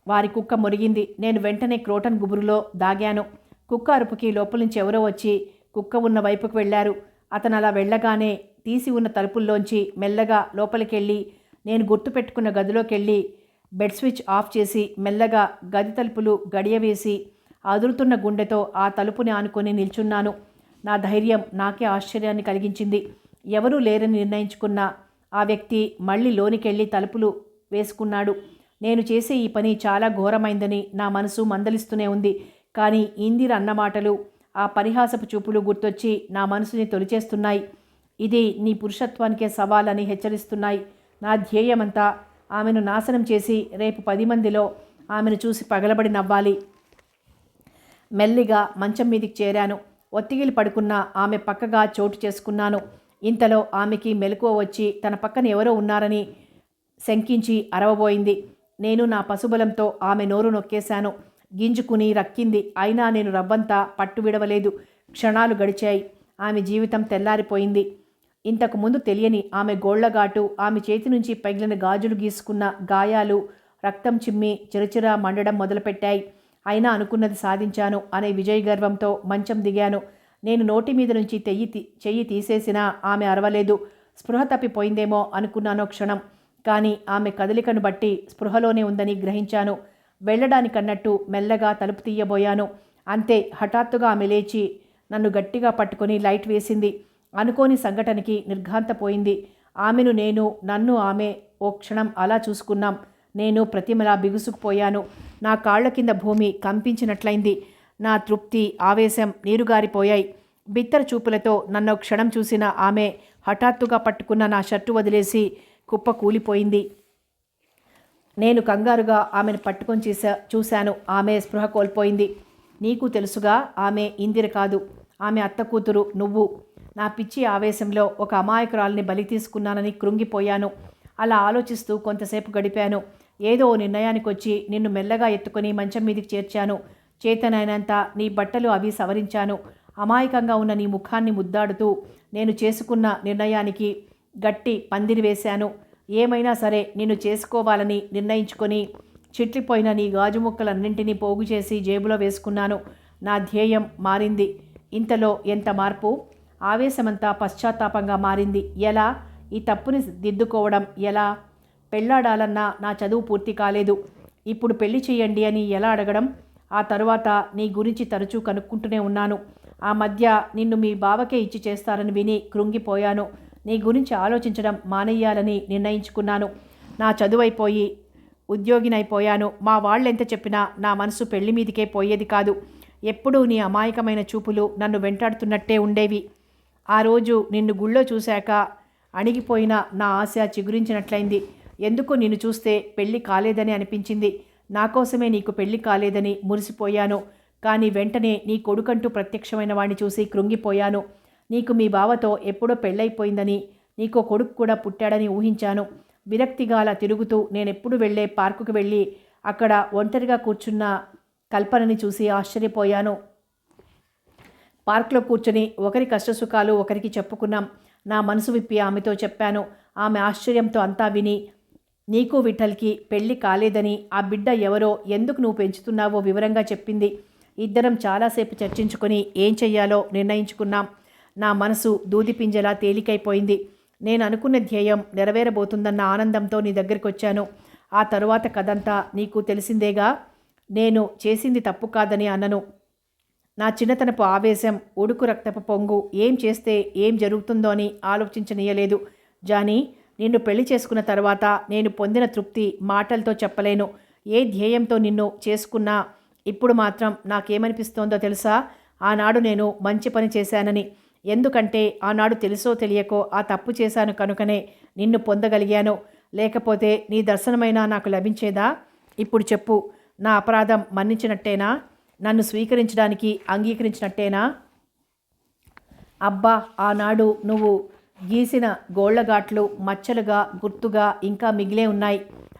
Speaker 1: వారి కుక్క మొరిగింది. నేను వెంటనే క్రోటన్ గుబురులో దాగాను. కుక్క అరుపుకి లోపల నుంచి ఎవరో వచ్చి కుక్క ఉన్న వైపుకు వెళ్ళారు. అతను అలా వెళ్ళగానే తీసి ఉన్న తలుపుల్లోంచి మెల్లగా లోపలికెళ్ళి నేను గుర్తుపెట్టుకున్న గదిలోకెళ్ళి బెడ్ స్విచ్ ఆఫ్ చేసి మెల్లగా గది తలుపులు గడియవేసి అదురుతున్న గుండెతో ఆ తలుపుని ఆనుకొని నిల్చున్నాను. నా ధైర్యం నాకే ఆశ్చర్యాన్ని కలిగించింది. ఎవరూ లేరని నిర్ణయించుకున్న ఆ వ్యక్తి మళ్ళీ లోనికెళ్ళి తలుపులు వేసుకున్నాడు. నేను చేసే ఈ పని చాలా ఘోరమైందని నా మనసు మందలిస్తూనే ఉంది. కానీ ఇందిర అన్న మాటలు, ఆ పరిహాసపు చూపులు గుర్తొచ్చి నా మనసుని తొలిచేస్తున్నాయి. ఇది నీ పురుషత్వానికే సవాలని హెచ్చరిస్తున్నాయి. నా ధ్యేయమంతా ఆమెను నాశనం చేసి రేపు 10 మందిలో ఆమెను చూసి పగలబడి నవ్వాలి. మెల్లిగా మంచం మీదికి చేరాను. ఒత్తిగిలి పడుకున్న ఆమె పక్కగా చోటు చేసుకున్నాను. ఇంతలో ఆమెకి మెలకువ వచ్చి తన పక్కన ఎవరో ఉన్నారని శంకించి అరవబోయింది. నేను నా పశుబలంతో ఆమె నోరు నొక్కేశాను. గింజుకుని రక్కింది. అయినా నేను రవ్వంతా పట్టు విడవలేదు. క్షణాలు గడిచాయి. ఆమె జీవితం తెల్లారిపోయింది. ఇంతకు ముందు తెలియని ఆమె గోళ్లగాటు, ఆమె చేతి నుంచి పగిలిన గాజులు గీసుకున్న గాయాలు రక్తం చిమ్మి చిరచిరా మండడం మొదలుపెట్టాయి. అయినా అనుకున్నది సాధించాను అనే విజయ గర్వంతో మంచం దిగాను. నేను నోటి మీద నుంచి చెయ్యి తీసేసినా ఆమె అరవలేదు. స్పృహ తప్పిపోయిందేమో అనుకున్నానో క్షణం. కానీ ఆమె కదలికను బట్టి స్పృహలోనే ఉందని గ్రహించాను. వెళ్ళడానికన్నట్టు మెల్లగా తలుపు తీయబోయాను. అంతే, హఠాత్తుగా ఆమె లేచి నన్ను గట్టిగా పట్టుకొని లైట్ వేసింది. అనుకోని సంఘటనకి నిర్ఘాంతపోయింది. ఆమెను నేను, నన్ను ఆమె ఓ క్షణం అలా చూసుకున్నాం. నేను ప్రతిమలా బిగుసుకుపోయాను. నా కాళ్ల కింద భూమి కంపించినట్లయింది. నా తృప్తి, ఆవేశం నీరుగారిపోయాయి. బిత్తర చూపులతో నన్ను క్షణం చూసిన ఆమె హఠాత్తుగా పట్టుకున్న నా షర్టు వదిలేసి కుప్ప కూలిపోయింది. నేను కంగారుగా ఆమెను పట్టుకొని చూశాను. ఆమె స్పృహ కోల్పోయింది. నీకు తెలుసుగా, ఆమె ఇందిర కాదు, ఆమె అత్త కూతురు నువ్వు. నా పిచ్చి ఆవేశంలో ఒక అమాయకురాల్ని బలి తీసుకున్నానని కృంగిపోయాను. అలా ఆలోచిస్తూ కొంతసేపు గడిపాను. ఏదో నిర్ణయానికి వచ్చి నిన్ను మెల్లగా ఎత్తుకొని మంచం మీదికి చేర్చాను. చేతనైనంత నీ బట్టలు అవి సవరించాను. అమాయకంగా ఉన్న నీ ముఖాన్ని ముద్దాడుతూ నేను చేసుకున్న నిర్ణయానికి గట్టి పందిరి వేశాను. ఏమైనా సరే నిన్ను చేసుకోవాలని నిర్ణయించుకొని చిట్లిపోయిన నీ గాజు ముక్కలన్నింటినీ పోగు చేసి జేబులో వేసుకున్నాను. నా ధ్యేయం మారింది. ఇంతలో ఎంత మార్పు! ఆవేశమంతా పశ్చాత్తాపంగా మారింది. ఎలా? ఈ తప్పుని దిద్దుకోవడం ఎలా? పెళ్ళాడాలన్నా నా చదువు పూర్తి కాలేదు. ఇప్పుడు పెళ్లి చేయండి అని ఎలా అడగడం? ఆ తరువాత నీ గురించి తరచూ కనుక్కుంటూనే ఉన్నాను. ఆ మధ్య నిన్ను మీ బావకే ఇచ్చి చేస్తారని విని కృంగిపోయాను. నీ గురించి ఆలోచించడం మానేయాలని నిర్ణయించుకున్నాను. నా చదువైపోయి ఉద్యోగినైపోయాను. మా వాళ్ళెంత చెప్పినా నా మనసు పెళ్లి మీదికే పోయేది కాదు. ఎప్పుడూ నీ అమాయకమైన చూపులు నన్ను వెంటాడుతున్నట్టే ఉండేవి. ఆ రోజు నిన్ను గుళ్ళో చూశాక అణిగిపోయిన నా ఆశ చిగురించినట్లయింది. ఎందుకు నిన్ను చూస్తే పెళ్లి కాలేదని అనిపించింది. నా కోసమే నీకు పెళ్లి కాలేదని మురిసిపోయాను. కానీ వెంటనే నీ కొడుకంటూ ప్రత్యక్షమైన వాడిని చూసి కృంగిపోయాను. నీకు మీ బావతో ఎప్పుడో పెళ్ళైపోయిందని, నీకో కొడుకు కూడా పుట్టాడని ఊహించాను. విరక్తిగా అలా తిరుగుతూ నేనెప్పుడు వెళ్ళే పార్కుకు వెళ్ళి అక్కడ ఒంటరిగా కూర్చున్న కల్పనని చూసి ఆశ్చర్యపోయాను. పార్కులో కూర్చొని ఒకరి కష్టసుఖాలు ఒకరికి చెప్పుకున్నాం. నా మనసు విప్పి ఆమెతో చెప్పాను. ఆమె ఆశ్చర్యంతో అంతా విని, నీకు విఠల్కి పెళ్లి కాలేదని, ఆ బిడ్డ ఎవరో, ఎందుకు నువ్వు పెంచుతున్నావో వివరంగా చెప్పింది. ఇద్దరం చాలాసేపు చర్చించుకొని ఏం చెయ్యాలో నిర్ణయించుకున్నాం. నా మనసు దూదిపింజలా తేలికైపోయింది. నేను అనుకున్న ధ్యేయం నెరవేరబోతుందన్న ఆనందంతో నీ దగ్గరికి వచ్చాను. ఆ తరువాత కథంతా నీకు తెలిసిందేగా. నేను చేసింది తప్పు కాదని అన్నను. నా చిన్నతనపు ఆవేశం, ఉడుకు రక్తపు పొంగు ఏం చేస్తే ఏం జరుగుతుందో అని ఆలోచించనీయలేదు. జానీ, నిన్ను పెళ్లి చేసుకున్న తర్వాత నేను పొందిన తృప్తి మాటలతో చెప్పలేను. ఏ ధ్యేయంతో నిన్ను చేసుకున్నా ఇప్పుడు మాత్రం నాకేమనిపిస్తోందో తెలుసా? ఆనాడు నేను మంచి పని చేశానని. ఎందుకంటే ఆనాడు తెలుసో తెలియకో ఆ తప్పు చేశాను కనుకనే నిన్ను పొందగలిగాను. లేకపోతే నీ దర్శనమైనా నాకు లభించేదా? ఇప్పుడు చెప్పు, నా అపరాధం మన్నించినట్టేనా? నన్ను స్వీకరించడానికి అంగీకరించినట్టేనా? అబ్బా, ఆనాడు నువ్వు గీసిన గోళ్లగాట్లు మచ్చలుగా గుర్తుగా ఇంకా మిగిలే ఉన్నాయి.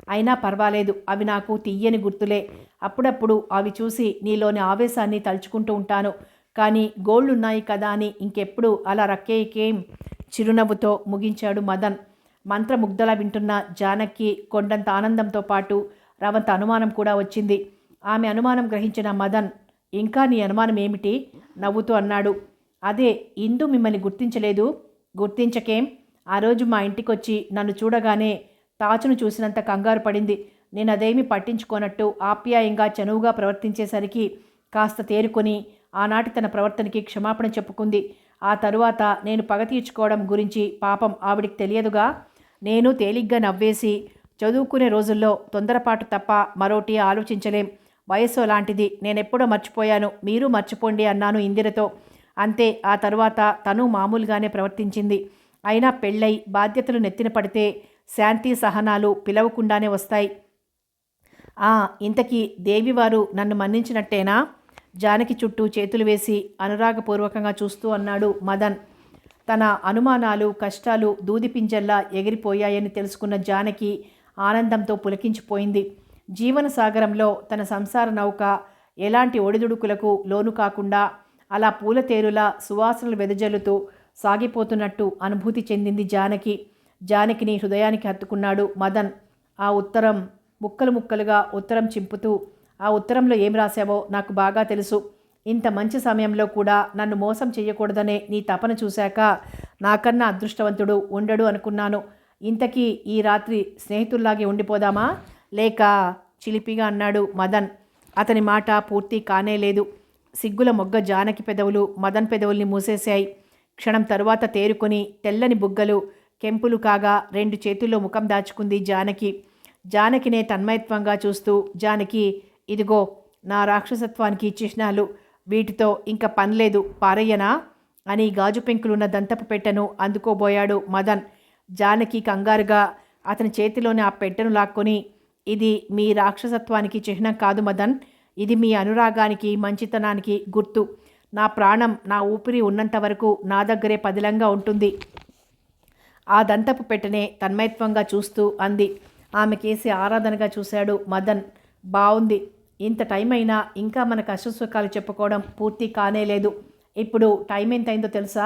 Speaker 1: అయినా పర్వాలేదు, అవి నాకు తీయని గుర్తులే. అప్పుడప్పుడు అవి చూసి నీలోని ఆవేశాన్ని తలుచుకుంటూ ఉంటాను. కానీ గోళ్ళున్నాయి కదా అని ఇంకెప్పుడు అలా రక్కేకేం? చిరునవ్వుతో ముగించాడు మదన్. మంత్రముగ్ధలా వింటున్న జానకి కొండంత ఆనందంతో పాటు రవంత అనుమానం కూడా వచ్చింది. ఆమె అనుమానం గ్రహించిన మదన్, ఇంకా నీ అనుమానం ఏమిటి? నవ్వుతూ అన్నాడు. అదే, ఇందు మిమ్మల్ని గుర్తించలేదు. గుర్తించకేం? ఆ రోజు మా ఇంటికొచ్చి నన్ను చూడగానే తాచును చూసినంత కంగారు పడింది. నేను అదేమీ పట్టించుకోనట్టు ఆప్యాయంగా చనువుగా ప్రవర్తించేసరికి కాస్త తేరుకొని ఆనాటి తన ప్రవర్తనకి క్షమాపణ చెప్పుకుంది. ఆ తరువాత నేను పగ తీర్చుకోవడం గురించి పాపం ఆవిడికి తెలియదుగా. నేను తేలిగ్గా నవ్వేసి, చదువుకునే రోజుల్లో తొందరపాటు తప్ప మరోటి ఆలోచించలేం. వయస్సు అలాంటిది, నేనెప్పుడో మర్చిపోయాను, మీరు మర్చిపోండి అన్నాను ఇందిరతో. అంతే. ఆ తరువాత తను మామూలుగానే ప్రవర్తించింది. అయినా పెళ్ళై బాధ్యతలు నెత్తిన పడితే శాంతి సహనాలు పిలవకుండానే వస్తాయి. ఇంతకీ దేవివారు నన్ను మన్నించినట్టేనా? జానకి చుట్టూ చేతులు వేసి అనురాగపూర్వకంగా చూస్తూ అన్నాడు మదన్. తన అనుమానాలు కష్టాలు దూదిపింజల్లా ఎగిరిపోయాయని తెలుసుకున్న జానకి ఆనందంతో పులకించిపోయింది. జీవన సాగరంలో తన సంసార నౌక ఎలాంటి ఒడిదుడుకులకు లోను కాకుండా అలా పూలతేరులా సువాసనలు వెదజల్లుతూ సాగిపోతున్నట్టు అనుభూతి చెందింది జానకి. జానకిని హృదయానికి హత్తుకున్నాడు మదన్. ఆ ఉత్తరం ముక్కలు ముక్కలుగా ఉత్తరం చింపుతూ, ఆ ఉత్తరంలో ఏం రాశావో నాకు బాగా తెలుసు. ఇంత మంచి సమయంలో కూడా నన్ను మోసం చెయ్యకూడదనే నీ తపన చూశాక నాకన్నా అదృష్టవంతుడు ఉండడు అనుకున్నాను. ఇంతకీ ఈ రాత్రి స్నేహితుల్లాగే ఉండిపోదామా లేక? చిలిపిగా అన్నాడు మదన్. అతని మాట పూర్తి కానేలేదు. సిగ్గుల మొగ్గ జానకి పెదవులు మదన్ పెదవుల్ని మూసేశాయి. క్షణం తరువాత తేరుకొని తెల్లని బుగ్గలు కెంపులు కాగా 2 చేతుల్లో ముఖం దాచుకుంది జానకి. జానకినే తన్మయత్వంగా చూస్తూ, జానకి, ఇదిగో నా రాక్షసత్వానికి చిహ్నాలు. వీటితో ఇంక పనిలేదు, పారయ్యనా అని గాజు పెంకులున్న దంతపు పెట్టెను అందుకోబోయాడు మదన్. జానకి కంగారుగా అతని చేతిలోని ఆ పెట్టెను లాక్కొని, ఇది మీ రాక్షసత్వానికి చిహ్నం కాదు మదన్, ఇది మీ అనురాగానికి మంచితనానికి గుర్తు. నా ప్రాణం నా ఊపిరి ఉన్నంత వరకు నా దగ్గరే పదిలంగా ఉంటుంది. ఆ దంతపు పెట్టెనే తన్మయత్వంగా చూస్తూ అంది. ఆమెకేసి ఆరాధనగా చూశాడు మదన్. బావుంది. ఇంత టైం అయినా ఇంకా మన కష్టసుఖాలు చెప్పుకోవడం పూర్తి కానేలేదు. ఇప్పుడు టైం ఎంతైందో తెలుసా?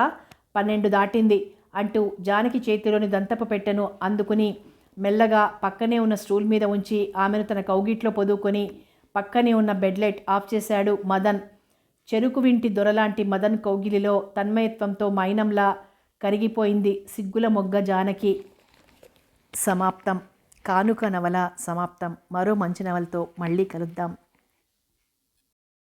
Speaker 1: 12 దాటింది అంటూ జానకి చేతిలోని దంతపు పెట్టెను అందుకుని మెల్లగా పక్కనే ఉన్న స్టూల్ మీద ఉంచి ఆమెను తన కౌగిట్లో పొదువుకొని పక్కనే ఉన్న బెడ్లైట్ ఆఫ్ చేశాడు మదన్. చెరుకు వింటి దొరలాంటి మదన్ కౌగిలిలో తన్మయత్వంతో మైనంలా కరిగిపోయింది సిగ్గుల మొగ్గ జానకి. సమాప్తం. కానుక నవల సమాప్తం. మరో మంచి నవలతో మళ్ళీ కలుద్దాం.